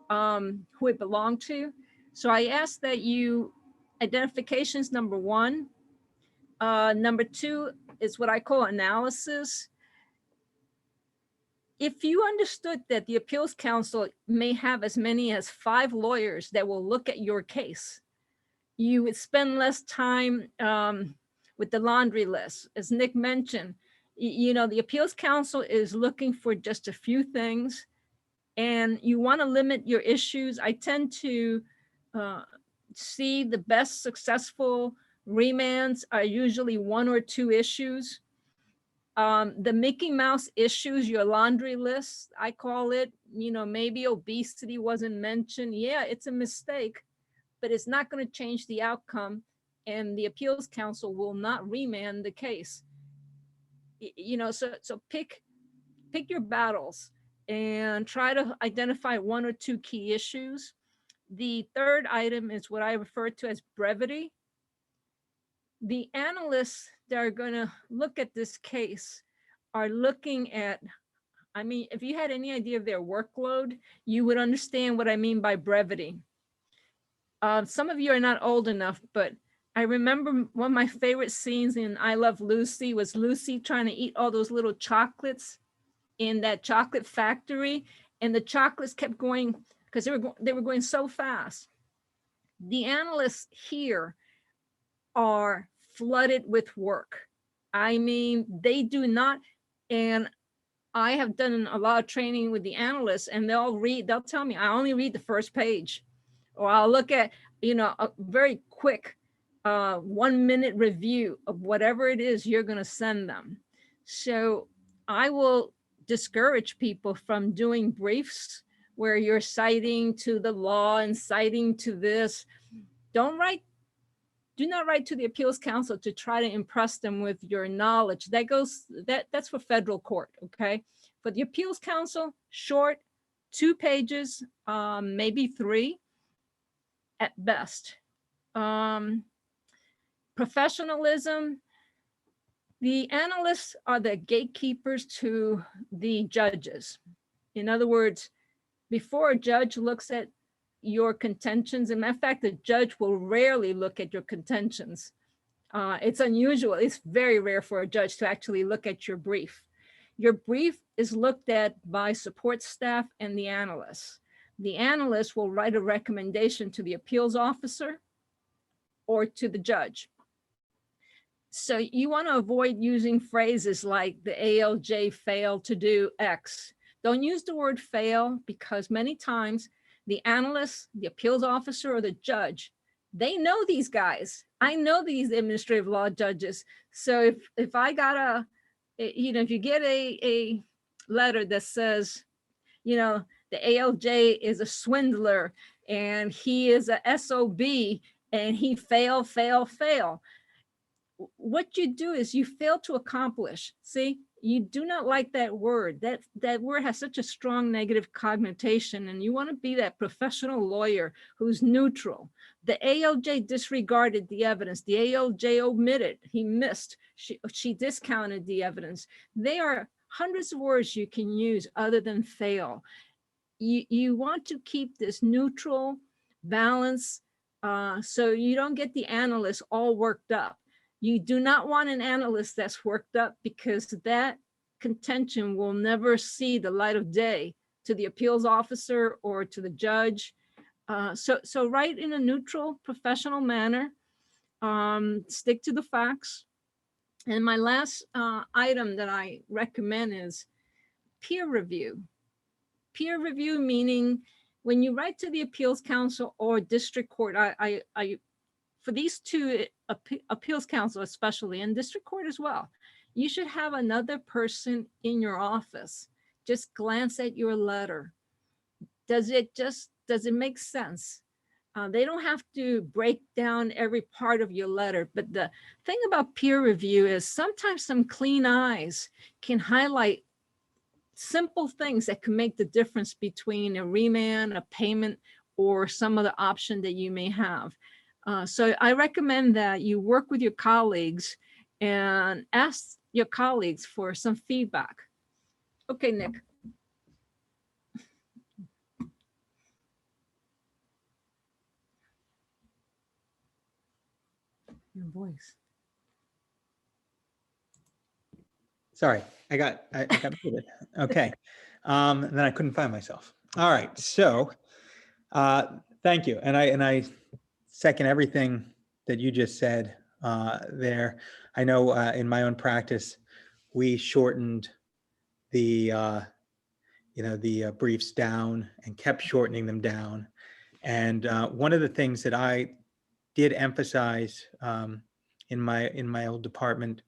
who it belonged to. So I asked that you, identifications number one. Number two is what I call analysis. If you understood that the appeals council may have as many as 5 lawyers that will look at your case, you would spend less time with the laundry list. As Nick mentioned, you know, the appeals council is looking for just a few things, and you want to limit your issues. I tend to see the best successful remands are usually 1 or 2 issues. The Mickey Mouse issues, your laundry list, I call it, you know, maybe obesity wasn't mentioned. Yeah, it's a mistake, but it's not going to change the outcome, and the appeals council will not remand the case. You know, so pick your battles and try to identify 1 or 2 key issues. The third item is what I refer to as brevity. The analysts that are going to look at this case are looking at, I mean, if you had any idea of their workload, you would understand what I mean by brevity. Some of you are not old enough, but I remember one of my favorite scenes in I Love Lucy was Lucy trying to eat all those little chocolates in that chocolate factory, and the chocolates kept going because they were going so fast. The analysts here are flooded with work. I mean, they do not, and I have done a lot of training with the analysts, and they'll tell me, I only read the first page, or I'll look at, a very quick 1 minute review of whatever it is you're going to send them. So I will discourage people from doing briefs where you're citing to the law and citing to this. Do not write to the appeals council to try to impress them with your knowledge. That's for federal court, okay? For the appeals council, short, 2 pages, maybe 3 at best. Professionalism, the analysts are the gatekeepers to the judges. In other words, before a judge looks at your contentions, and in fact, the judge will rarely look at your contentions. It's unusual. It's very rare for a judge to actually look at your brief. Your brief is looked at by support staff and the analysts. The analyst will write a recommendation to the appeals officer or to the judge. So you want to avoid using phrases like the ALJ failed to do X. Don't use the word fail, because many times the analyst, the appeals officer, or the judge, they know these guys. I know these administrative law judges. So if I got if you get a letter that says, the ALJ is a swindler and he is a SOB and he fail. What you do is you fail to accomplish. See, you do not like that word. That word has such a strong negative connotation, and you want to be that professional lawyer who's neutral. The ALJ disregarded the evidence. The ALJ omitted. He missed. She discounted the evidence. There are hundreds of words you can use other than fail. You want to keep this neutral balance so you don't get the analyst all worked up. You do not want an analyst that's worked up, because that contention will never see the light of day to the appeals officer or to the judge. So write in a neutral, professional manner, stick to the facts. And my last item that I recommend is peer review. Peer review meaning when you write to the appeals council or district court, for these 2, appeals council especially, and district court as well, you should have another person in your office just glance at your letter. Does it make sense? They don't have to break down every part of your letter, but the thing about peer review is sometimes some clean eyes can highlight simple things that can make the difference between a remand, a payment, or some other option that you may have. So I recommend that you work with your colleagues and ask your colleagues for some feedback. Okay, Nick. Your voice. Sorry, I got muted. Okay. And then I couldn't find myself. All right. So thank you. And I second everything that you just said there. I know in my own practice, we shortened the briefs down and kept shortening them down. And one of the things that I did emphasize in my old department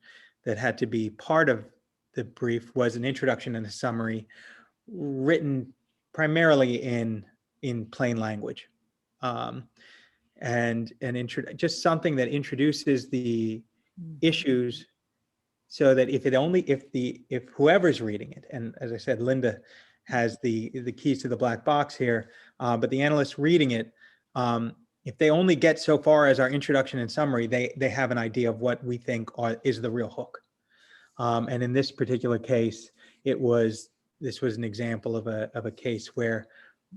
that had to be part of the brief was an introduction and a summary written primarily in plain language. And just something that introduces the issues so that if whoever's reading it, and as I said, Linda has the keys to the black box here, but the analyst reading it, if they only get so far as our introduction and summary, they have an idea of what we think is the real hook. And in this particular case, this was an example of a case where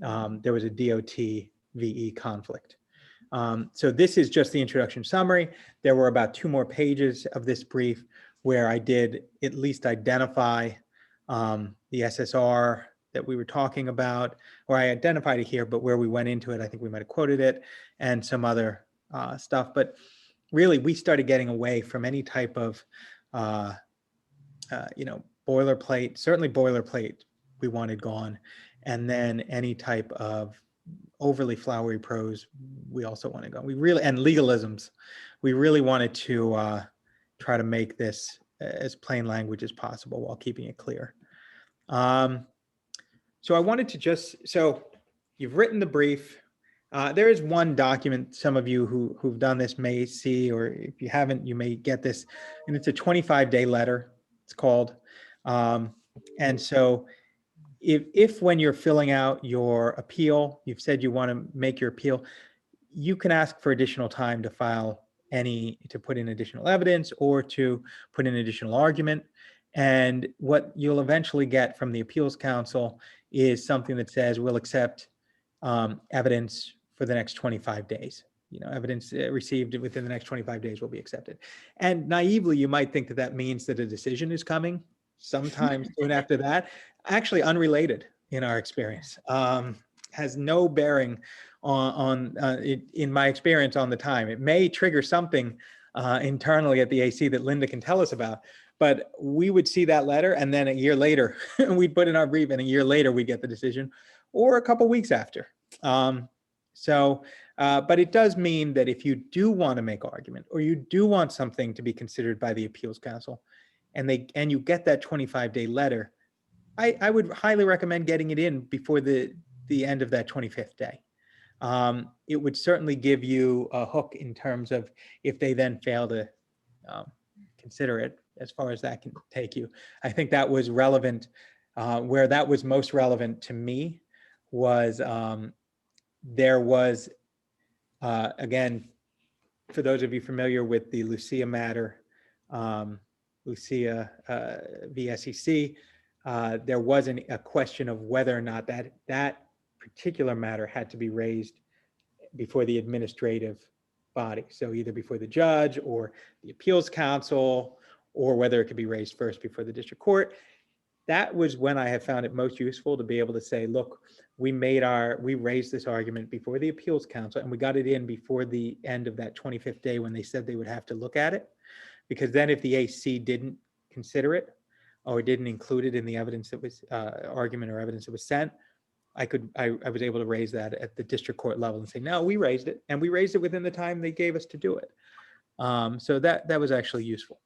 there was a DOT VE conflict. So this is just the introduction summary. There were about 2 more pages of this brief where I did at least identify the SSR that we were talking about, or I identified it here, but where we went into it, I think we might have quoted it, and some other stuff. But really, we started getting away from any type of boilerplate, certainly boilerplate, we wanted gone. And then any type of overly flowery prose, we also want to go. We really, and legalisms, we really wanted to try to make this as plain language as possible while keeping it clear. So I wanted to so you've written the brief. There is one document some of you who've done this may see, or if you haven't, you may get this, and it's a 25-day letter, it's called. And so if when you're filling out your appeal, you've said you want to make your appeal, you can ask for additional time to to put in additional evidence or to put in additional argument. And what you'll eventually get from the appeals council is something that says we'll accept evidence for the next 25 days. Evidence received within the next 25 days will be accepted. And naively, you might think that that means that a decision is coming sometime soon after that. Actually, unrelated in our experience. Has no bearing in my experience on the time. It may trigger something internally at the AC that Linda can tell us about, but we would see that letter and then a year later we'd put in our brief and a year later we get the decision, or a couple weeks after. But it does mean that if you do want to make argument, or you do want something to be considered by the appeals council, and you get that 25-day letter, I would highly recommend getting it in before the end of that 25th day. It would certainly give you a hook in terms of if they then fail to consider it, as far as that can take you. I think that was relevant. Where that was most relevant to me was there was, again, for those of you familiar with the Lucia matter, Lucia v. SEC, there wasn't a question of whether or not that particular matter had to be raised before the administrative body. So either before the judge or the appeals council, or whether it could be raised first before the district court. That was when I have found it most useful to be able to say, look, we raised this argument before the appeals council, and we got it in before the end of that 25th day when they said they would have to look at it. Because then if the AC didn't consider it or didn't include it in the evidence that was argument or evidence that was sent, I was able to raise that at the district court level and say, no, we raised it, and we raised it within the time they gave us to do it. So that was actually useful.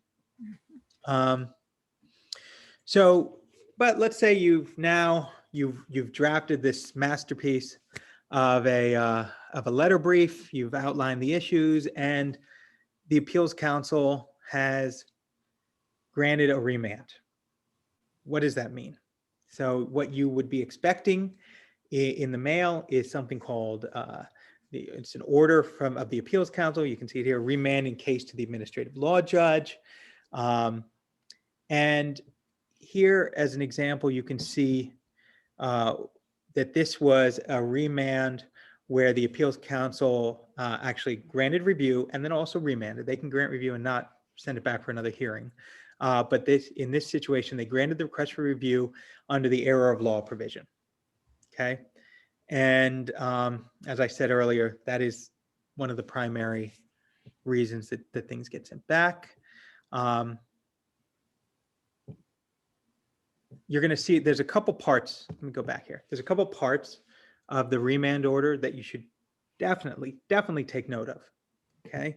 But let's say you've drafted this masterpiece of a letter brief, you've outlined the issues, and the appeals council has granted a remand. What does that mean? So what you would be expecting in the mail is something called, it's an order of the appeals council. You can see it here, remanding case to the administrative law judge. And here, as an example, you can see that this was a remand where the appeals council actually granted review and then also remanded. They can grant review and not send it back for another hearing. But in this situation, they granted the request for review under the error of law provision. Okay. And as I said earlier, that is one of the primary reasons that things get sent back. You're going to see there's a couple parts. Let me go back here. There's a couple parts of the remand order that you should definitely take note of. Okay.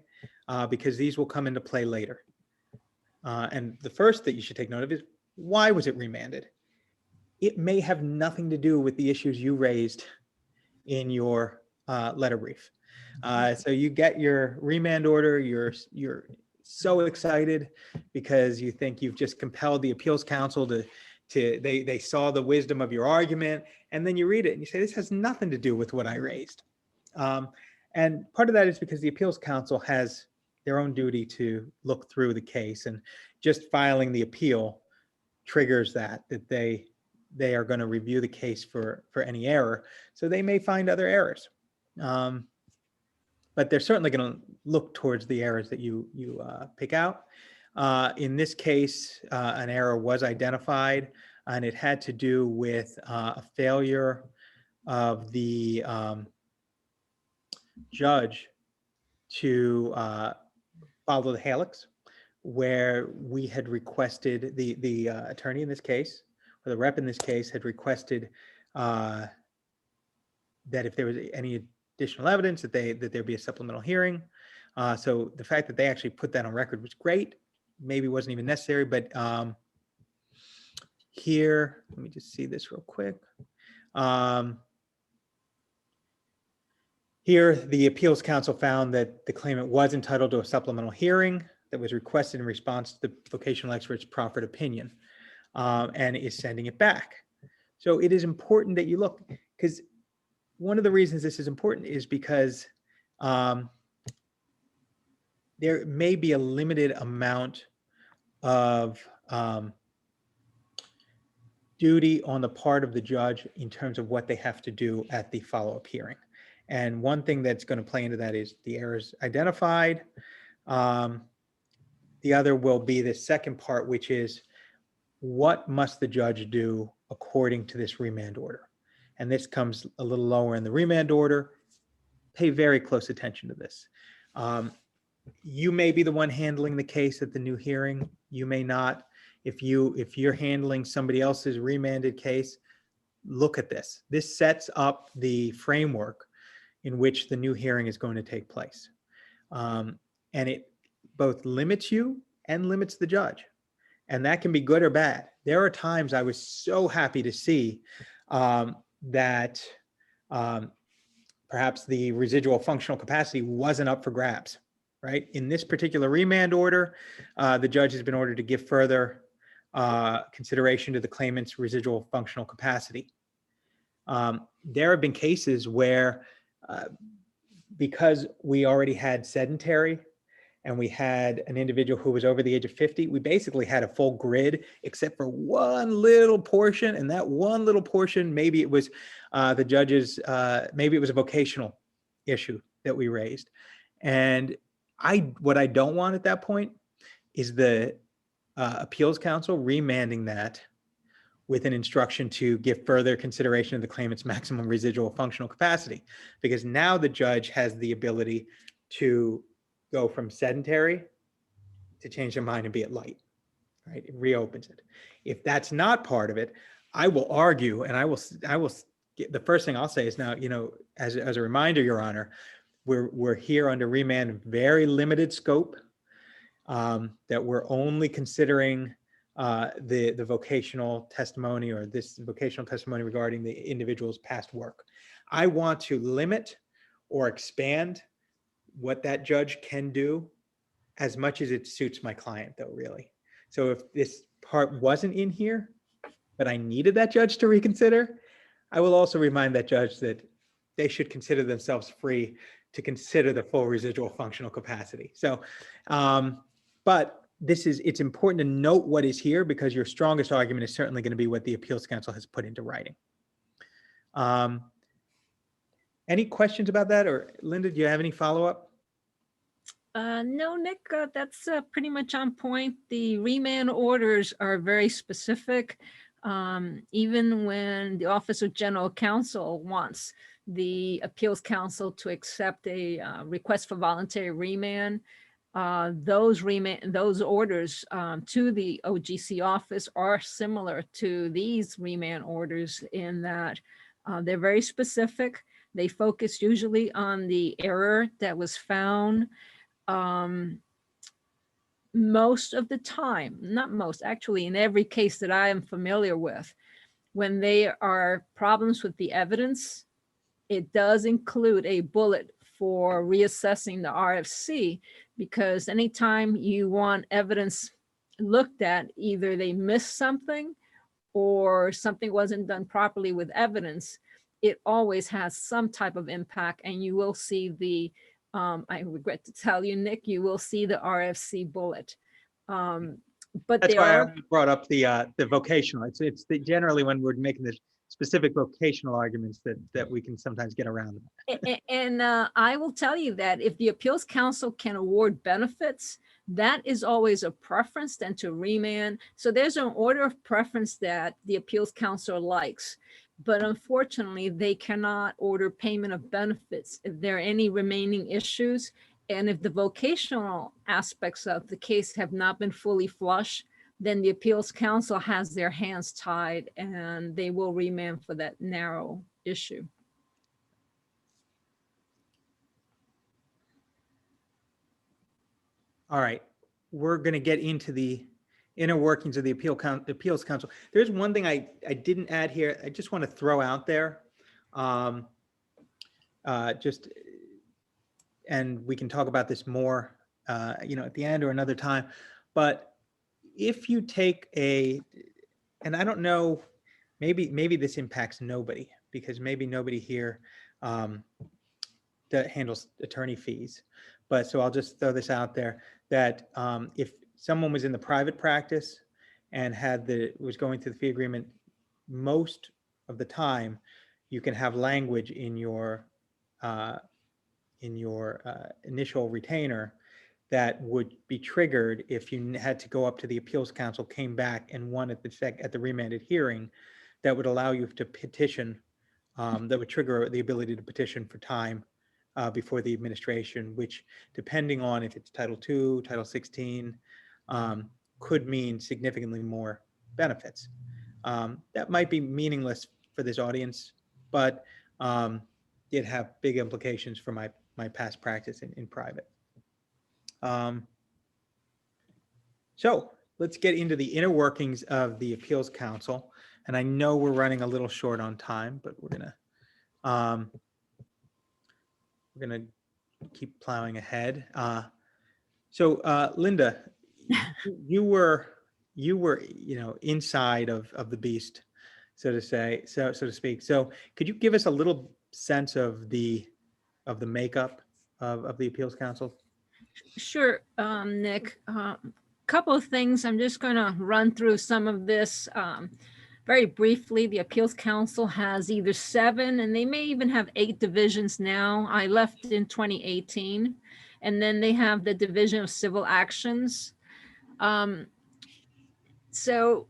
Because these will come into play later. And the first that you should take note of is, why was it remanded? It may have nothing to do with the issues you raised in your letter brief. So you get your remand order, you're so excited because you think you've just compelled the appeals council they saw the wisdom of your argument, and then you read it and you say, this has nothing to do with what I raised. And part of that is because the appeals council has their own duty to look through the case, and just filing the appeal triggers that they are going to review the case for any error. So they may find other errors, but they're certainly going to look towards the errors that you pick out. In this case, an error was identified, and it had to do with a failure of the judge to follow the HALEX, where we had requested, the attorney in this case, or the rep in this case, had requested that if there was any additional evidence that there be a supplemental hearing. So the fact that they actually put that on record was great. Maybe wasn't even necessary, but here, let me just see this real quick. Here, the appeals council found that the claimant was entitled to a supplemental hearing that was requested in response to the vocational expert's proffered opinion, and is sending it back. So it is important that you look, because one of the reasons this is important is because there may be a limited amount of duty on the part of the judge in terms of what they have to do at the follow-up hearing. And one thing that's going to play into that is the errors identified. The other will be the second part, which is what must the judge do according to this remand order? And this comes a little lower in the remand order. Pay very close attention to this. You may be the one handling the case at the new hearing. You may not. If you're handling somebody else's remanded case, look at this. This sets up the framework in which the new hearing is going to take place. And it both limits you and limits the judge. And that can be good or bad. There are times I was so happy to see that perhaps the residual functional capacity wasn't up for grabs, right? In this particular remand order, the judge has been ordered to give further consideration to the claimant's residual functional capacity. There have been cases where, because we already had sedentary and we had an individual who was over the age of 50, we basically had a full grid except for one little portion. And that one little portion, maybe it was the judge's, maybe it was a vocational issue that we raised. And what I don't want at that point is the appeals council remanding that with an instruction to give further consideration of the claimant's maximum residual functional capacity, because now the judge has the ability to go from sedentary to change their mind and be at light, right? It reopens it. If that's not part of it, I will argue, and I will the first thing I'll say is now, as a reminder, Your Honor, we're here under remand, very limited scope, that we're only considering the vocational testimony, or this vocational testimony regarding the individual's past work. I want to limit or expand what that judge can do as much as it suits my client, though, really. So if this part wasn't in here, but I needed that judge to reconsider, I will also remind that judge that they should consider themselves free to consider the full residual functional capacity. So, but it's important to note what is here, because your strongest argument is certainly going to be what the appeals council has put into writing. Any questions about that? Or Linda, do you have any follow-up? No, Nick, that's pretty much on point. The remand orders are very specific. Even when the Office of General Counsel wants the appeals council to accept a request for voluntary remand, those orders to the OGC office are similar to these remand orders in that they're very specific. They focus usually on the error that was found. Most of the time, not most, actually in every case that I am familiar with, when there are problems with the evidence, it does include a bullet for reassessing the RFC, because anytime you want evidence looked at, either they missed something or something wasn't done properly with evidence, it always has some type of impact, and you will see the, I regret to tell you, Nick, you will see the RFC bullet. But that's why I brought up the vocational. It's generally when we're making the specific vocational arguments that we can sometimes get around. And I will tell you that if the appeals council can award benefits, that is always a preference than to remand. So there's an order of preference that the appeals council likes, but unfortunately they cannot order payment of benefits if there are any remaining issues. And if the vocational aspects of the case have not been fully flushed, then the appeals council has their hands tied and they will remand for that narrow issue. All right, we're going to get into the inner workings of the appeals council. There's one thing I didn't add here. I just want to throw out there. And we can talk about this more, at the end or another time. But if you take and I don't know, maybe this impacts nobody, because maybe nobody here that handles attorney fees. But so I'll just throw this out there that if someone was in the private practice and was going through the fee agreement, most of the time, you can have language in your initial retainer that would be triggered if you had to go up to the appeals council, came back and won at the remanded hearing, that would allow you to petition, that would trigger the ability to petition for time before the administration, which, depending on if it's Title II, Title 16, could mean significantly more benefits. That might be meaningless for this audience, but it have big implications for my past practice in private. So let's get into the inner workings of the appeals council. And I know we're running a little short on time, but we're gonna keep plowing ahead. So Linda, you were inside of the beast, so to speak. So could you give us a little sense of the makeup of the appeals council? Sure, Nick. Couple of things. I'm just going to run through some of this very briefly. The appeals council has either 7, and they may even have 8 divisions now. I left in 2018, and then they have the Division of Civil Actions. So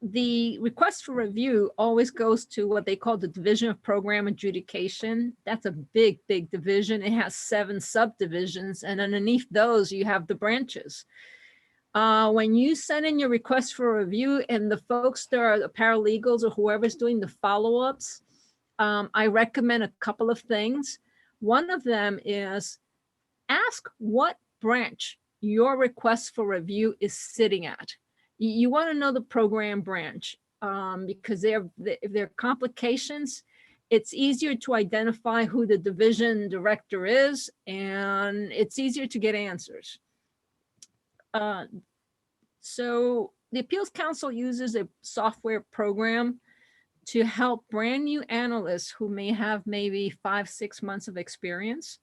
the request for review always goes to what they call the Division of Program Adjudication. That's a big, big division. It has 7 subdivisions, and underneath those you have the branches. When you send in your request for review, and the folks that are the paralegals or whoever's doing the follow-ups, I recommend a couple of things. One of them is ask what branch your request for review is sitting at. You want to know the program branch because if there are complications, it's easier to identify who the division director is, and it's easier to get answers. So the appeals council uses a software program to help brand new analysts who may have maybe 5-6 months of experience.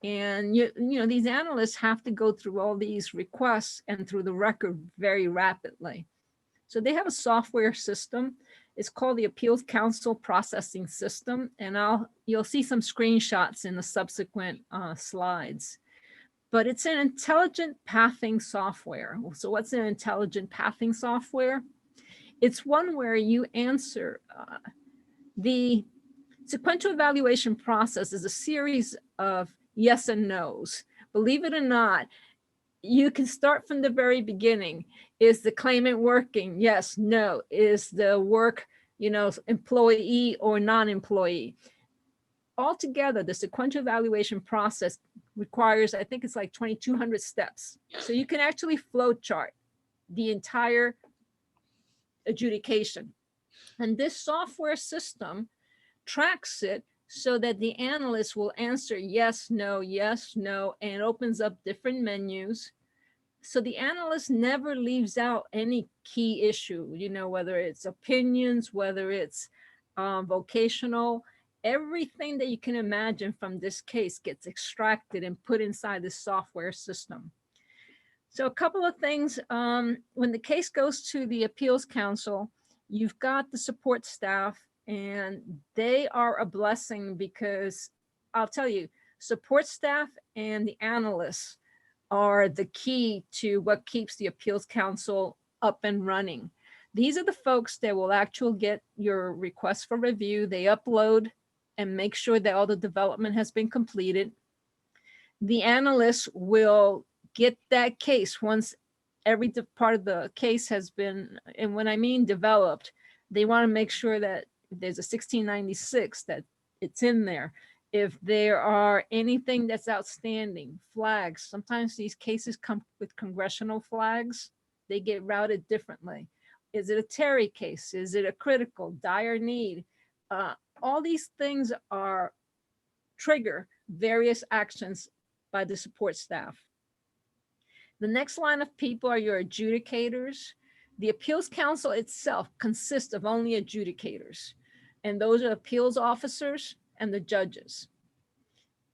And these analysts have to go through all these requests and through the record very rapidly. So they have a software system. It's called the Appeals Council Processing System. And you'll see some screenshots in the subsequent slides. But it's an intelligent pathing software. So what's an intelligent pathing software? It's one where you answer the sequential evaluation process is a series of yes and no's. Believe it or not, you can start from the very beginning. Is the claimant working? Yes, no. Is the work, employee or non-employee? Altogether, the sequential evaluation process requires, I think it's like 2,200 steps. So you can actually flow chart the entire adjudication. And this software system tracks it so that the analyst will answer yes, no, and opens up different menus. So the analyst never leaves out any key issue, whether it's opinions, whether it's vocational, everything that you can imagine from this case gets extracted and put inside this software system. So a couple of things, when the case goes to the appeals council, you've got the support staff, and they are a blessing because I'll tell you, support staff and the analysts are the key to what keeps the appeals council up and running. These are the folks that will actually get your request for review. They upload and make sure that all the development has been completed. The analyst will get that case once every part of the case has been, and when I mean developed, they want to make sure that if there's a 1696 that it's in there. If there are anything that's outstanding, flags, sometimes these cases come with congressional flags, they get routed differently. Is it a Terry case? Is it a critical, dire need? All these things are trigger various actions by the support staff. The next line of people are your adjudicators. The appeals council itself consists of only adjudicators, and those are appeals officers and the judges.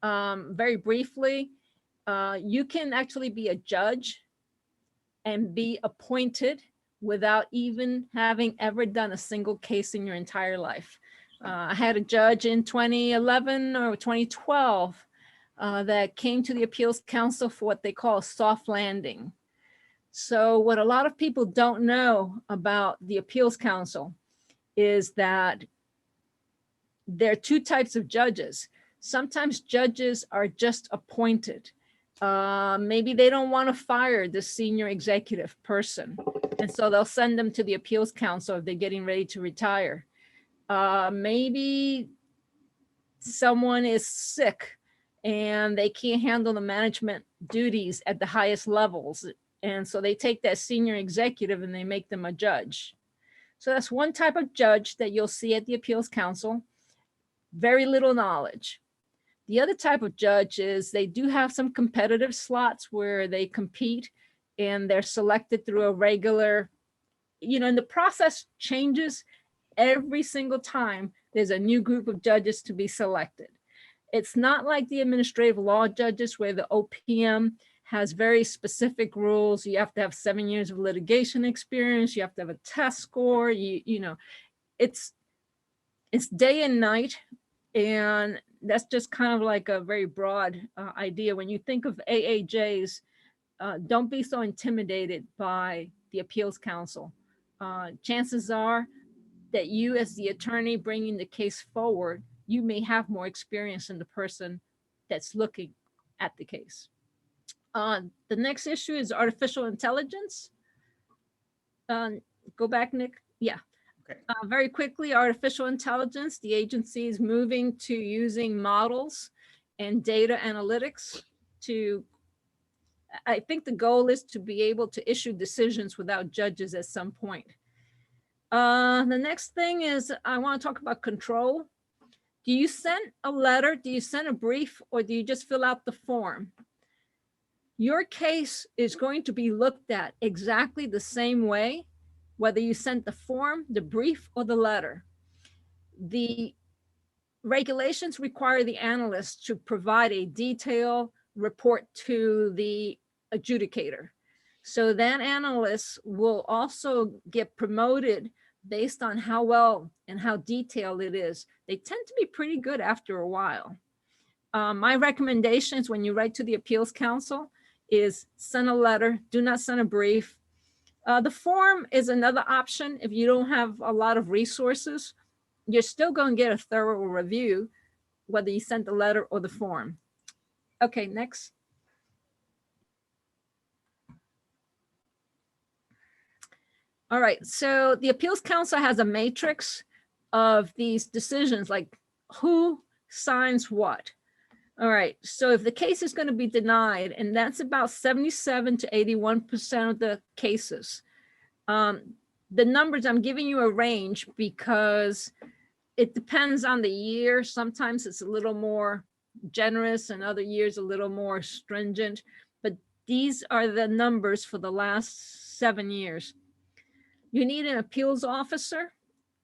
Very briefly, you can actually be a judge and be appointed without even having ever done a single case in your entire life. I had a judge in 2011 or 2012 that came to the appeals council for what they call a soft landing. So what a lot of people don't know about the appeals council is that there are two types of judges. Sometimes judges are just appointed. Maybe they don't want to fire the senior executive person, and so they'll send them to the appeals council if they're getting ready to retire. Maybe someone is sick and they can't handle the management duties at the highest levels, and so they take that senior executive and they make them a judge. So that's one type of judge that you'll see at the appeals council. Very little knowledge. The other type of judge is they do have some competitive slots where they compete and they're selected through a regular, and the process changes every single time there's a new group of judges to be selected. It's not like the administrative law judges where the OPM has very specific rules. You have to have 7 years of litigation experience. You have to have a test score. It's day and night. And that's just kind of like a very broad idea. When you think of AAJs, don't be so intimidated by the appeals council. Chances are that you, as the attorney bringing the case forward, you may have more experience than the person that's looking at the case. The next issue is artificial intelligence. Go back, Nick. Yeah. Okay. Very quickly, artificial intelligence, the agency is moving to using models and data analytics to, I think the goal is to be able to issue decisions without judges at some point. The next thing is I want to talk about control. Do you send a letter, do you send a brief, or do you just fill out the form? Your case is going to be looked at exactly the same way, whether you sent the form, the brief, or the letter. The regulations require the analyst to provide a detailed report to the adjudicator. So that analyst will also get promoted based on how well and how detailed it is. They tend to be pretty good after a while. My recommendations when you write to the appeals council is send a letter, do not send a brief. The form is another option. If you don't have a lot of resources, you're still going to get a thorough review, whether you sent the letter or the form. Okay, next. All right, so the appeals council has a matrix of these decisions, like who signs what. All right, so if the case is going to be denied, and that's about 77 to 81% of the cases, the numbers, I'm giving you a range because it depends on the year. Sometimes it's a little more generous and other years a little more stringent, but these are the numbers for the last 7 years. You need an appeals officer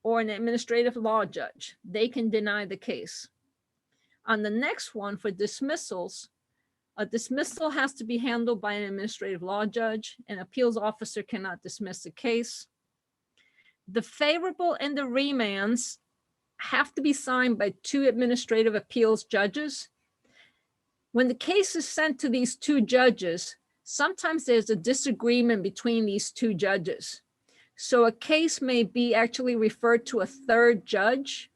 or an administrative law judge. They can deny the case. On the next one, for dismissals, a dismissal has to be handled by an administrative law judge. An appeals officer cannot dismiss a case. The favorable and the remands have to be signed by 2 administrative appeals judges. When the case is sent to these 2 judges, sometimes there's a disagreement between these 2 judges. So a case may be actually referred to a 3rd judge,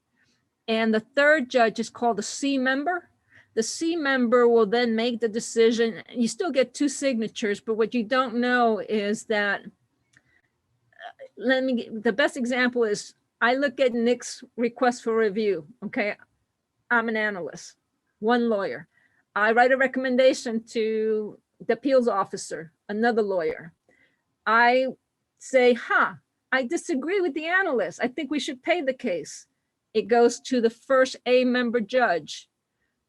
and the 3rd judge is called a C member. The C member will then make the decision. You still get 2 signatures, but what you don't know is that, the best example is I look at Nick's request for review. Okay. I'm an analyst, 1 lawyer. I write a recommendation to the appeals officer, another lawyer. I say, I disagree with the analyst. I think we should pay the case. It goes to the first A member judge.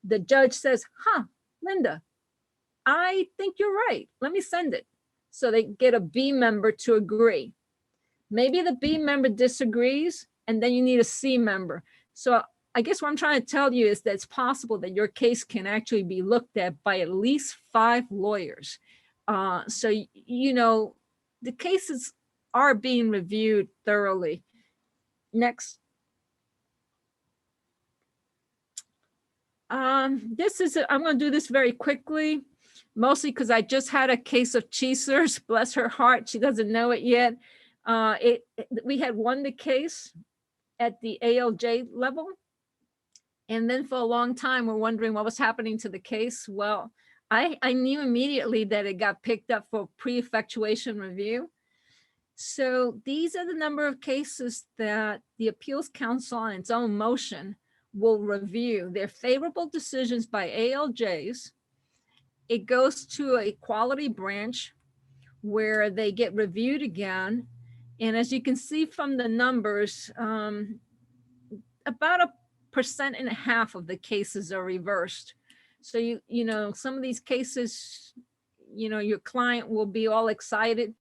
The judge says, Linda, I think you're right. Let me send it. So they get a B member to agree. Maybe the B member disagrees, and then you need a C member. So I guess what I'm trying to tell you is that it's possible that your case can actually be looked at by at least 5 lawyers. So, you know, the cases are being reviewed thoroughly. Next. I'm going to do this very quickly, mostly because I just had a case of Cheesers. Bless her heart, she doesn't know it yet. We had won the case at the ALJ level. And then for a long time, we're wondering what was happening to the case. Well, I knew immediately that it got picked up for pre-effectuation review. So these are the number of cases that the Appeals Council on its own motion will review. They're favorable decisions by ALJs. It goes to a quality branch where they get reviewed again. And as you can see from the numbers, about 1.5% of the cases are reversed. So you know, some of these cases, you know, your client will be all excited,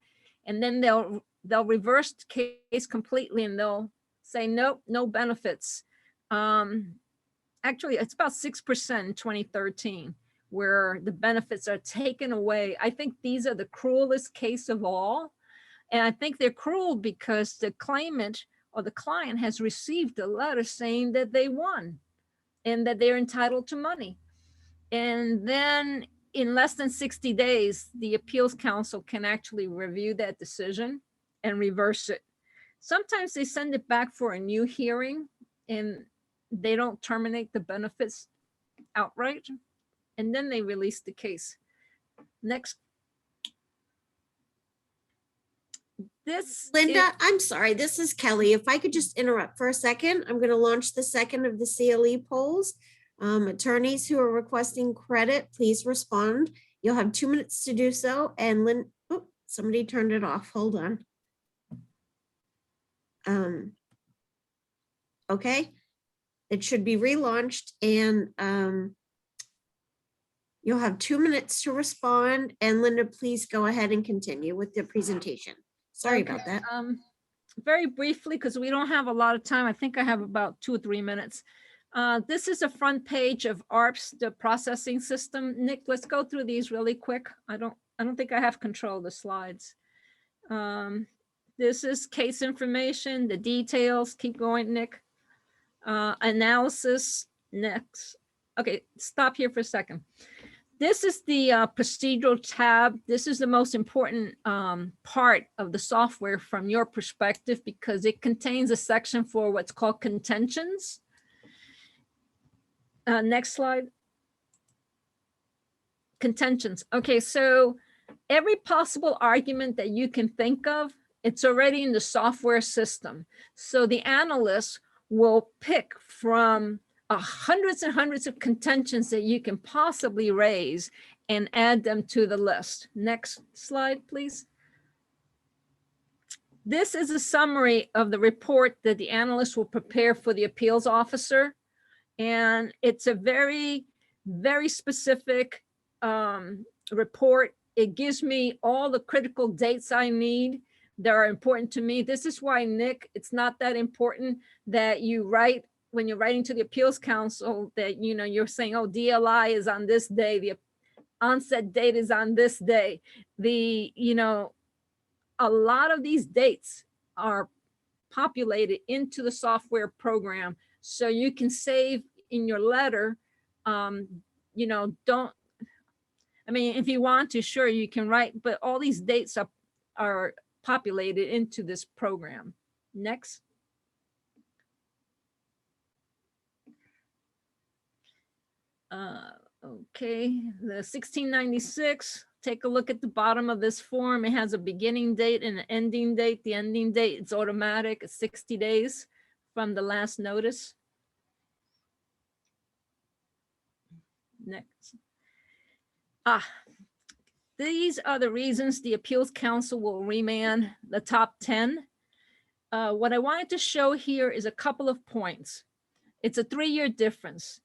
and then they'll reverse the case completely, and they'll say, nope, no benefits. Actually, it's about 6% in 2013, where the benefits are taken away. I think these are the cruelest case of all. And I think they're cruel because the claimant or the client has received a letter saying that they won and that they're entitled to money. And then in less than 60 days, the Appeals Council can actually review that decision and reverse it. Sometimes they send it back for a new hearing and they don't terminate the benefits outright, and then they release the case. Next. Linda, I'm sorry, this is Kelly. If I could just interrupt for a second, I'm going to launch the second of the CLE polls. Attorneys who are requesting credit, please respond. You'll have 2 minutes to do so. And somebody turned it off. Hold on. Okay, it should be relaunched, and you'll have 2 minutes to respond. And Linda, please go ahead and continue with the presentation. Sorry about that. Very briefly, because we don't have a lot of time. I think I have about 2 or 3 minutes. This is a front page of ARPS, the processing system. Nick, let's go through these really quick. I don't think I have control of the slides. This is case information, the details. Keep going, Nick. Analysis. Next. Okay, stop here for a second. This is the procedural tab. This is the most important part of the software from your perspective, because it contains a section for what's called contentions. Next slide. Contentions. Okay, so every possible argument that you can think of, it's already in the software system. So the analyst will pick from hundreds and hundreds of contentions that you can possibly raise and add them to the list. Next slide, please. This is a summary of the report that the analyst will prepare for the appeals officer. And it's a very, very specific report. It gives me all the critical dates I need that are important to me. This is why, Nick, it's not that important that you write when you're writing to the appeals council that, you know, you're saying, oh, DLI is on this day, the onset date is on this day. You know, a lot of these dates are populated into the software program. So you can save in your letter, you know, I mean, if you want to, sure, you can write, but all these dates are populated into this program. Next. Okay, the 1696, take a look at the bottom of this form. It has a beginning date and an ending date. The ending date, it's automatic, it's 60 days from the last notice. Next. These are the reasons the Appeals Council will remand the top 10. What I wanted to show here is a couple of points. It's a 3-year difference.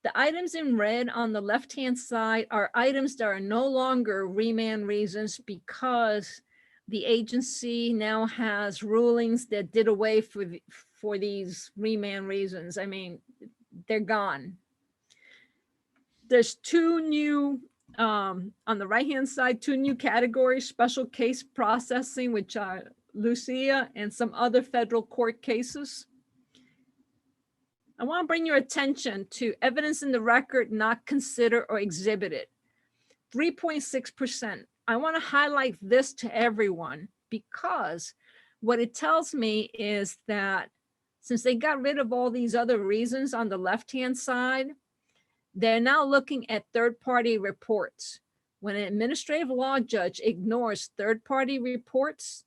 The items in red on the left-hand side are items that are no longer remand reasons because the agency now has rulings that did away for these remand reasons. I mean, they're gone. There's 2 new, on the right-hand side, 2 new categories: special case processing, which are Lucia and some other federal court cases. I want to bring your attention to evidence in the record not considered or exhibited. 3.6%. I want to highlight this to everyone because what it tells me is that since they got rid of all these other reasons on the left-hand side, they're now looking at third-party reports. When an administrative law judge ignores third-party reports,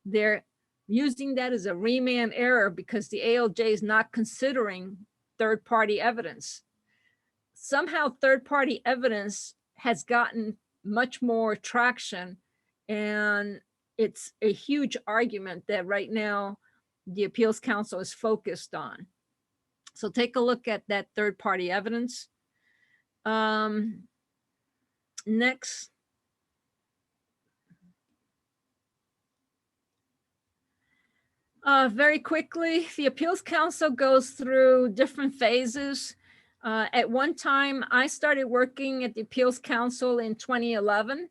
they're using that as a remand error because the ALJ is not considering third-party evidence. Somehow third-party evidence has gotten much more traction, and it's a huge argument that right now the Appeals Council is focused on. So take a look at that third-party evidence. Next. Very quickly, the Appeals Council goes through different phases. At one time, I started working at the Appeals Council in 2011,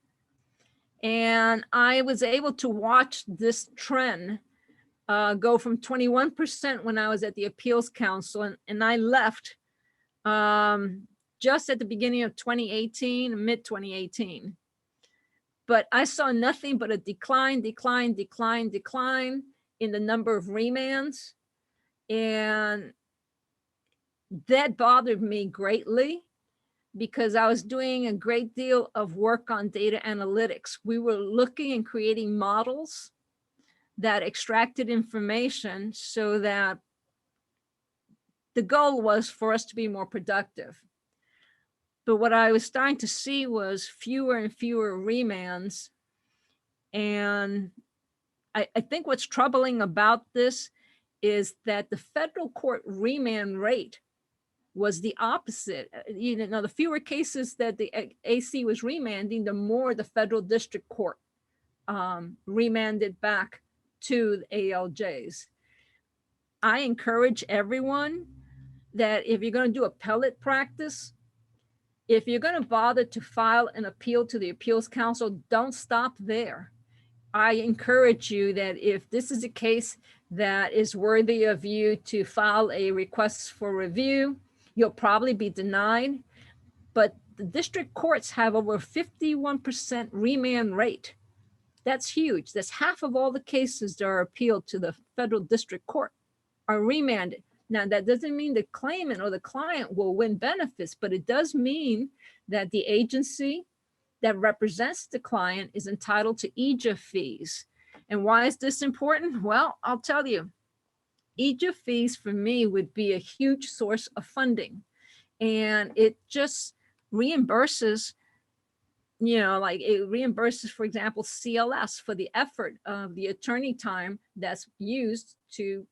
and I was able to watch this trend go from 21% when I was at the Appeals Council, and I left just at the beginning of 2018, mid-2018. But I saw nothing but a decline in the number of remands. And that bothered me greatly because I was doing a great deal of work on data analytics. We were looking and creating models that extracted information so that the goal was for us to be more productive. But what I was starting to see was fewer and fewer remands. And I think what's troubling about this is that the federal court remand rate was the opposite. You know, the fewer cases that the AC was remanding, the more the federal district court remanded back to the ALJs. I encourage everyone that if you're going to do appellate practice, if you're going to bother to file an appeal to the Appeals Council, don't stop there. I encourage you that if this is a case that is worthy of you to file a request for review, you'll probably be denied. But the district courts have over 51% remand rate. That's huge. That's half of all the cases that are appealed to the federal district court are remanded. Now, that doesn't mean the claimant or the client will win benefits, but it does mean that the agency that represents the client is entitled to EJF fees. And why is this important? Well, I'll tell you, EJF fees for me would be a huge source of funding. And it just reimburses, you know, like it reimburses, for example, CLS for the effort of the attorney time that's used to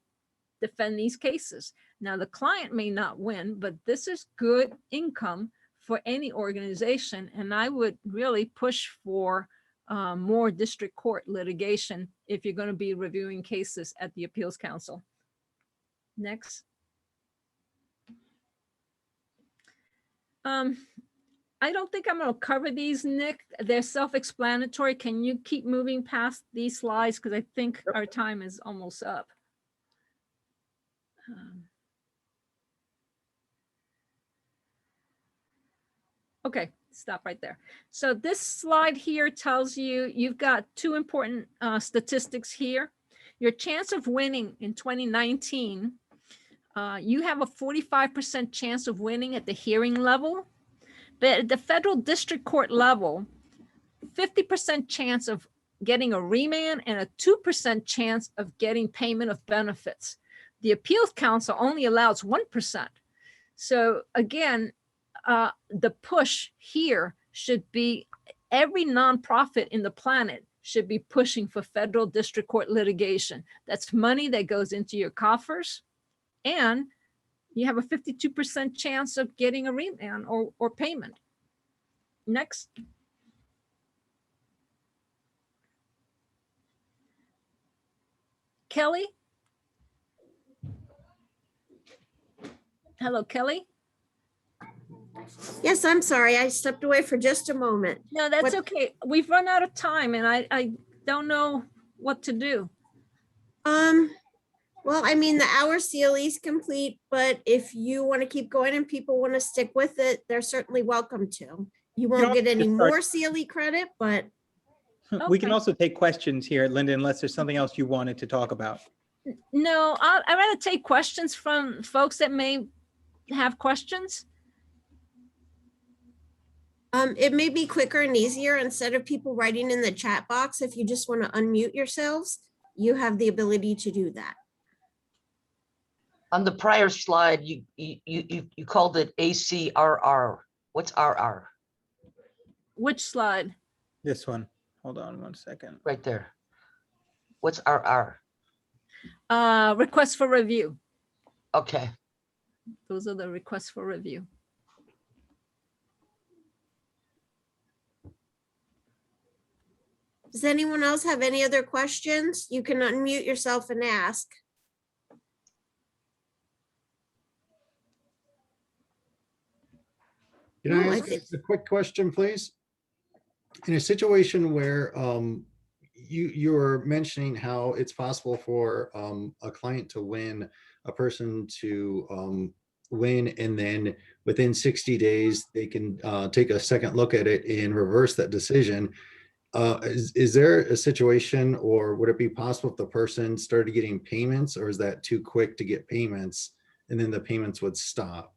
defend these cases. Now, the client may not win, but this is good income for any organization. And I would really push for more district court litigation if you're going to be reviewing cases at the Appeals Council. Next. I don't think I'm going to cover these, Nick. They're self-explanatory. Can you keep moving past these slides? Because I think our time is almost up. Okay, stop right there. So this slide here tells you you've got 2 important statistics here. Your chance of winning in 2019 you have a 45% chance of winning at the hearing level, but at the federal district court level, 50% chance of getting a remand and a 2% chance of getting payment of benefits. The appeals council only allows 1%. So again, the push here should be every nonprofit in the planet should be pushing for federal district court litigation. That's money that goes into your coffers, and you have a 52% chance of getting a remand or payment. Next. Kelly? Hello, Kelly? Yes, I'm sorry. I stepped away for just a moment. No, that's What- okay. We've run out of time and I don't know what to do. Well, I mean, the hour CLE is complete, but if you want to keep going and people want to stick with it, they're certainly welcome to. You won't know, get any just start- more CLE credit, but We can Okay. also take questions here, Linda, unless there's something else you wanted to talk about. No, I'd rather take questions from folks that may have questions. it may be quicker and easier instead of people writing in the chat box. If you just want to unmute yourselves, you have the ability to do that. On the prior slide, you called it ACRR. What's RR? Which slide? This one. Hold on one second. Right there. What's RR? Request for review. Okay. Those are the requests for review. Does anyone else have any other questions? You can unmute yourself and ask. Can I Oh, I ask think- a quick question, please? In a situation where you're mentioning how it's possible for a client to win, a person to win, and then within 60 days, they can take a second look at it and reverse that decision. Is there a situation, or would it be possible if the person started getting payments, or is that too quick to get payments and then the payments would stop?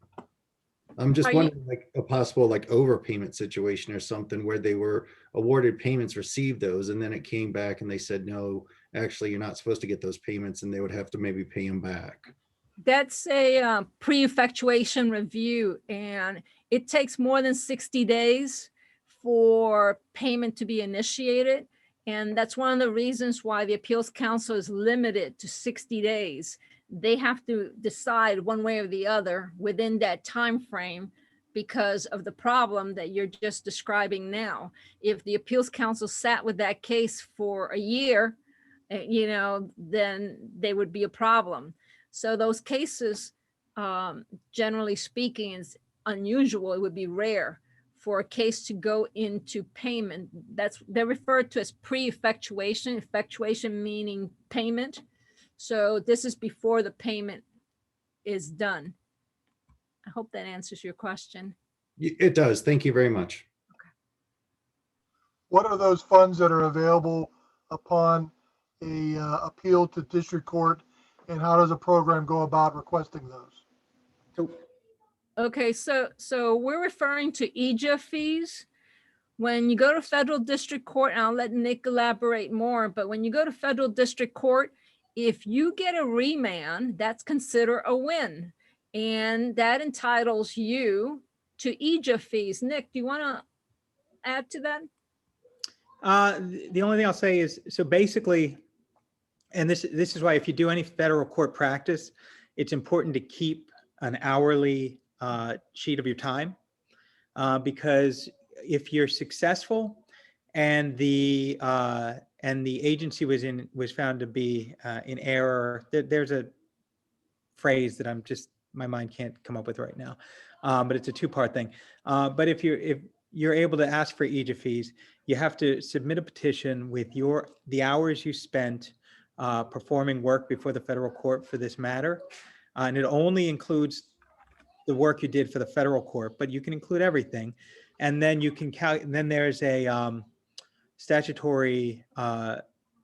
I'm just Are you- wondering, like a possible like overpayment situation or something where they were awarded payments, received those, and then it came back and they said, no, actually, you're not supposed to get those payments, and they would have to maybe pay them back. That's a pre-effectuation review, and it takes more than 60 days for payment to be initiated. And that's one of the reasons why the appeals council is limited to 60 days. They have to decide one way or the other within that time frame because of the problem that you're just describing now. If the appeals council sat with that case for a year, then they would be a problem. So those cases, generally speaking, is unusual. It would be rare for a case to go into payment. They're referred to as pre-effectuation, effectuation meaning payment. So this is before the payment is done. I hope that answers your question. It does. Thank you very much. What are those funds that are available upon a appeal to district court, and how does a program go about requesting those? So Okay, so we're referring to EJA fees. When you go to federal district court, and I'll let Nick elaborate more, but when you go to federal district court, if you get a remand, that's considered a win. And that entitles you to EJA fees. Nick, do you want to add to that? the only thing I'll say is, so basically, and this is why if you do any federal court practice, it's important to keep an hourly sheet of your time, because if you're successful and the agency was found to be in error, there's a phrase that my mind can't come up with right now, but it's a two-part thing. But if you're able to ask for EJA fees, you have to submit a petition with the hours you spent performing work before the federal court for this matter, and it only includes the work you did for the federal court, but you can include everything. And then you can then there's a statutory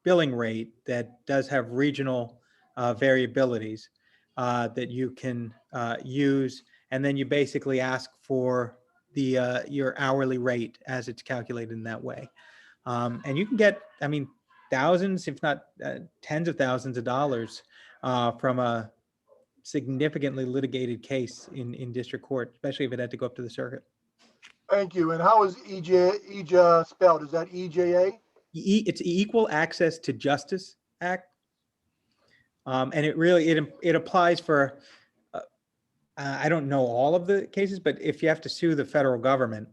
billing rate that does have regional variabilities. that you can use, and then you basically ask for the your hourly rate as it's calculated in that way. And you can get, I mean, thousands, if not tens of thousands of dollars from a significantly litigated case in district court, especially if it had to go up to the circuit. Thank you. And how is EJA spelled? Is that EJA? It's Equal Access to Justice Act. And it really, it applies for, I don't know all of the cases, but if you have to sue the federal government,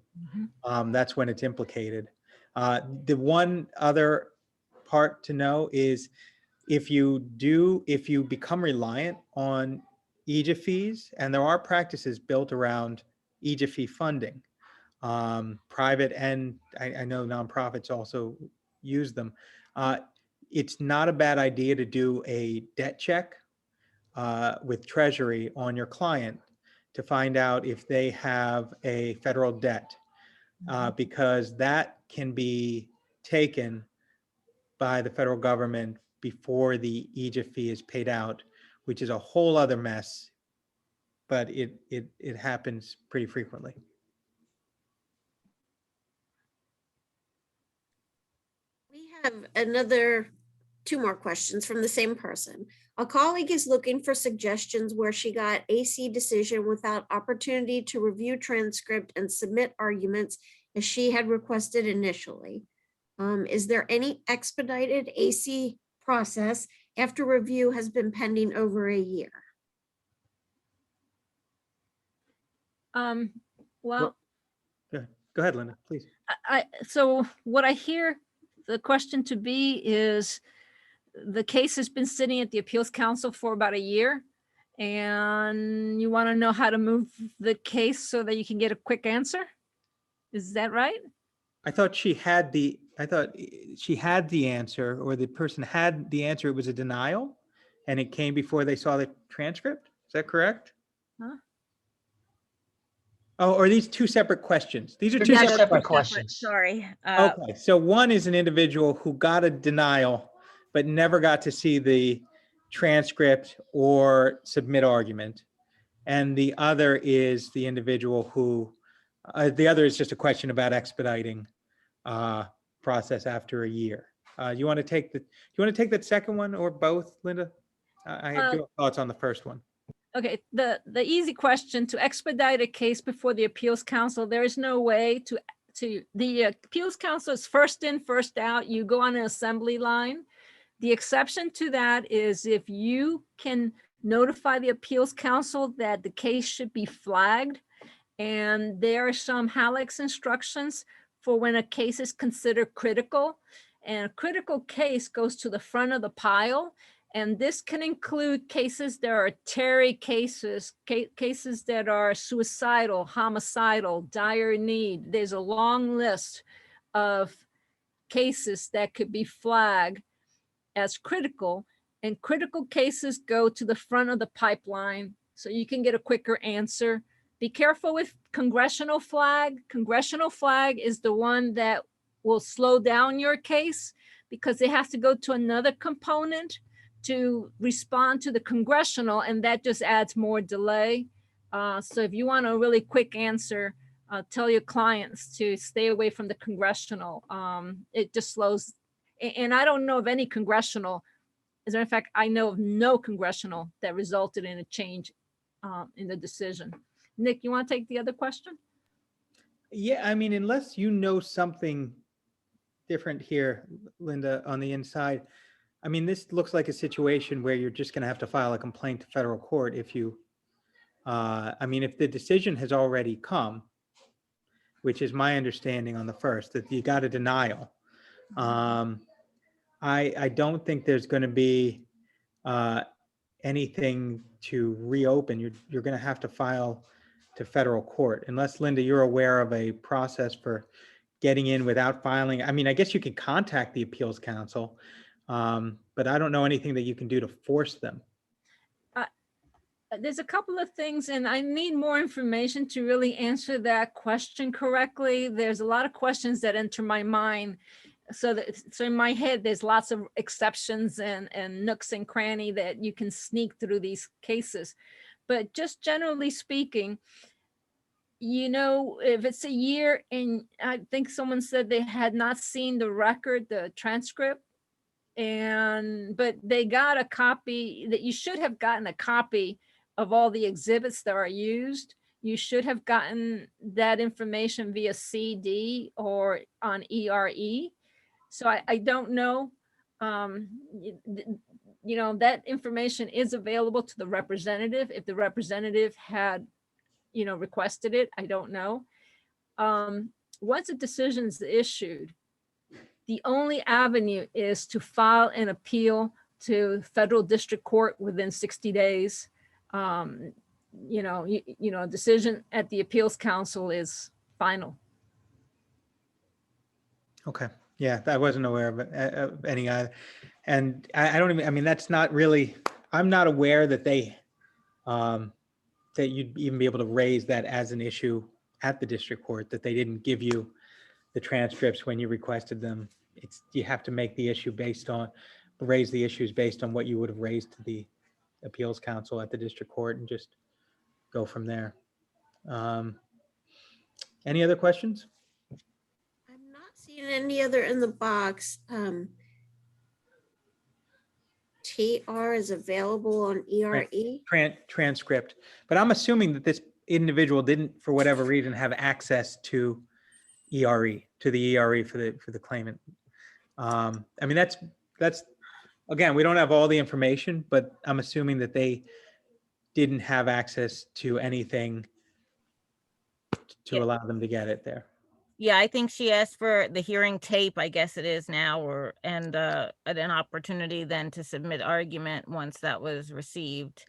that's when it's implicated. The one other part to know is if you become reliant on EJA fees, and there are practices built around EJA fee funding, private and I know nonprofits also use them. It's not a bad idea to do a debt check with Treasury on your client to find out if they have a federal debt, because that can be taken by the federal government before the EJA fee is paid out, which is a whole other mess, but it happens pretty frequently. We have two more questions from the same person. A colleague is looking for suggestions where she got AC decision without opportunity to review transcript and submit arguments as she had requested initially. Is there any expedited AC process after review has been pending over a year? Well, Go ahead, Linda, please. so what I hear the question to be is, the case has been sitting at the Appeals Council for about a year, and you want to know how to move the case so that you can get a quick answer? Is that right? I thought she had the answer, or the person had the answer. It was a denial, and it came before they saw the transcript. Is that correct? Huh? Oh, are these two separate questions? These are They're two two separate separate questions. questions. Sorry. Okay, so one is an individual who got a denial, but never got to see the transcript or submit argument. And the other is the individual who, the other is just a question about expediting process after a year. You want to take that second one or both, Linda? I do have thoughts on the first one. Okay, the easy question: to expedite a case before the Appeals Council, there is no way to the Appeals Council is first in, first out. You go on an assembly line. The exception to that is if you can notify the Appeals Council that the case should be flagged, and there are some HALEX instructions for when a case is considered critical, and a critical case goes to the front of the pile. And this can include cases that are Terry cases, cases that are suicidal, homicidal, dire need. There's a long list of cases that could be flagged as critical, and critical cases go to the front of the pipeline so you can get a quicker answer. Be careful with Congressional Flag. Congressional Flag is the one that will slow down your case because it has to go to another component to respond to the Congressional, and that just adds more delay. So if you want a really quick answer, tell your clients to stay away from the Congressional. It just slows. And I don't know of any Congressional. As a matter of fact, I know of no Congressional that resulted in a change in the decision. Nick, you want to take the other question? Yeah, I mean, unless you know something different here, Linda, on the inside, I mean, this looks like a situation where you're just going to have to file a complaint to federal court if you, I mean, if the decision has already come, which is my understanding on the first, that you got a denial. I don't think there's going to be anything to reopen. You're going to have to file to federal court, unless, Linda, you're aware of a process for getting in without filing. I mean, I guess you could contact the Appeals Council, but I don't know anything that you can do to force them. There's a couple of things, and I need more information to really answer that question correctly. There's a lot of questions that enter my mind. so in my head, there's lots of exceptions and nooks and cranny that you can sneak through these cases. But just generally speaking, you know, if it's a year and I think someone said they had not seen the record, the transcript, but they got a copy, that you should have gotten a copy of all the exhibits that are used. You should have gotten that information via CD or on ERE. So I don't know. You know, that information is available to the representative. If the representative had, you know, requested it, I don't know. Once a decision is issued, the only avenue is to file an appeal to federal district court within 60 days. You know, a decision at the appeals council is final. Okay, yeah, I wasn't aware of any either. And I don't even, I mean, that's not really, I'm not aware that that you'd even be able to raise that as an issue at the district court, that they didn't give you the transcripts when you requested them. You have to make the issue raise the issues based on what you would have raised to the appeals council at the district court and just go from there. Any other questions? I'm not seeing any other in the box. TR is available on ERE. Transcript, but I'm assuming that this individual didn't, for whatever reason, have access to ERE, to the ERE for the claimant. I mean, that's again, we don't have all the information, but I'm assuming that they didn't have access to anything to Yeah. allow them to get it there. Yeah, I think she asked for the hearing tape, I guess it is now, and an opportunity then to submit argument once that was received.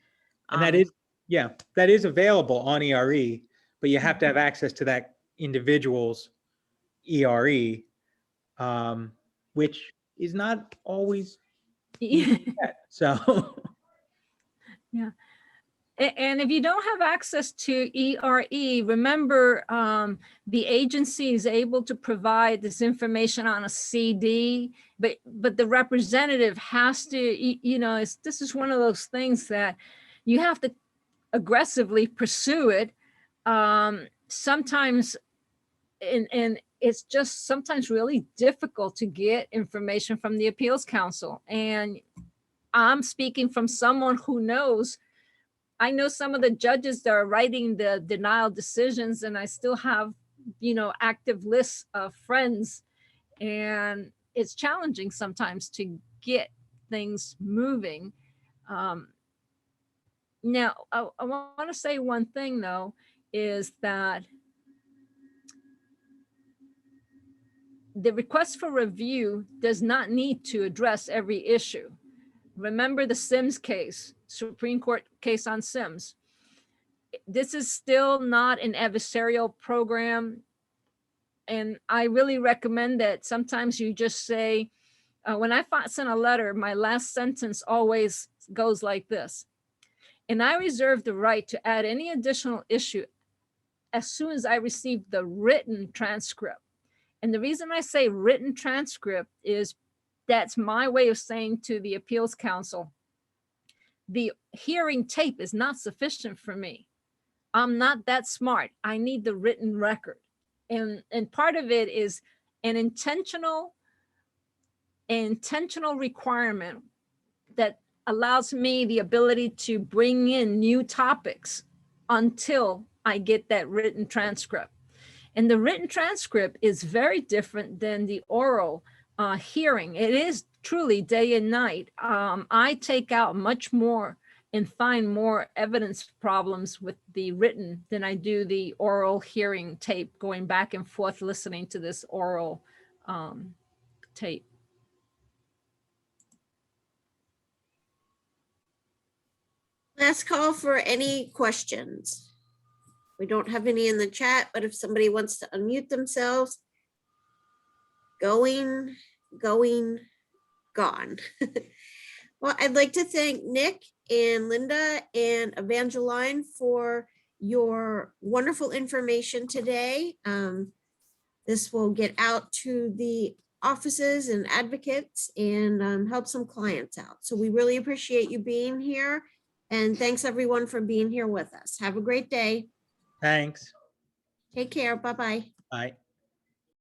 And that is, yeah, that is available on ERE, but you have to have access to that individual's ERE, which is not always easy to get. So Yeah. And if you don't have access to ERE, remember the agency is able to provide this information on a CD, but the representative has to, you know, this is one of those things that you have to aggressively pursue it. Sometimes, and it's just sometimes really difficult to get information from the appeals council. And I'm speaking from someone who knows. I know some of the judges that are writing the denial decisions, and I still have, you know, active lists of friends, and it's challenging sometimes to get things moving. Now, I want to say one thing though, is that the request for review does not need to address every issue. Remember the Sims case, Supreme Court case on Sims. This is still not an adversarial program. And I really recommend that sometimes you just say, when I send a letter, my last sentence always goes like this. And I reserve the right to add any additional issue as soon as I receive the written transcript. And the reason I say written transcript is that's my way of saying to the appeals council, the hearing tape is not sufficient for me. I'm not that smart. I need the written record. And part of it is an intentional requirement that allows me the ability to bring in new topics until I get that written transcript. And the written transcript is very different than the oral hearing. It is truly day and night. I take out much more and find more evidence problems with the written than I do the oral hearing tape, going back and forth listening to this oral tape. Last call for any questions. We don't have any in the chat, but if somebody wants to unmute themselves, gone. Well, I'd like to thank Nick and Linda and Evangeline for your wonderful information today. This will get out to the offices and advocates and help some clients out. So we really appreciate you being here. And thanks everyone for being here with us. Have a great day. Thanks. Take care. Bye-bye. Bye.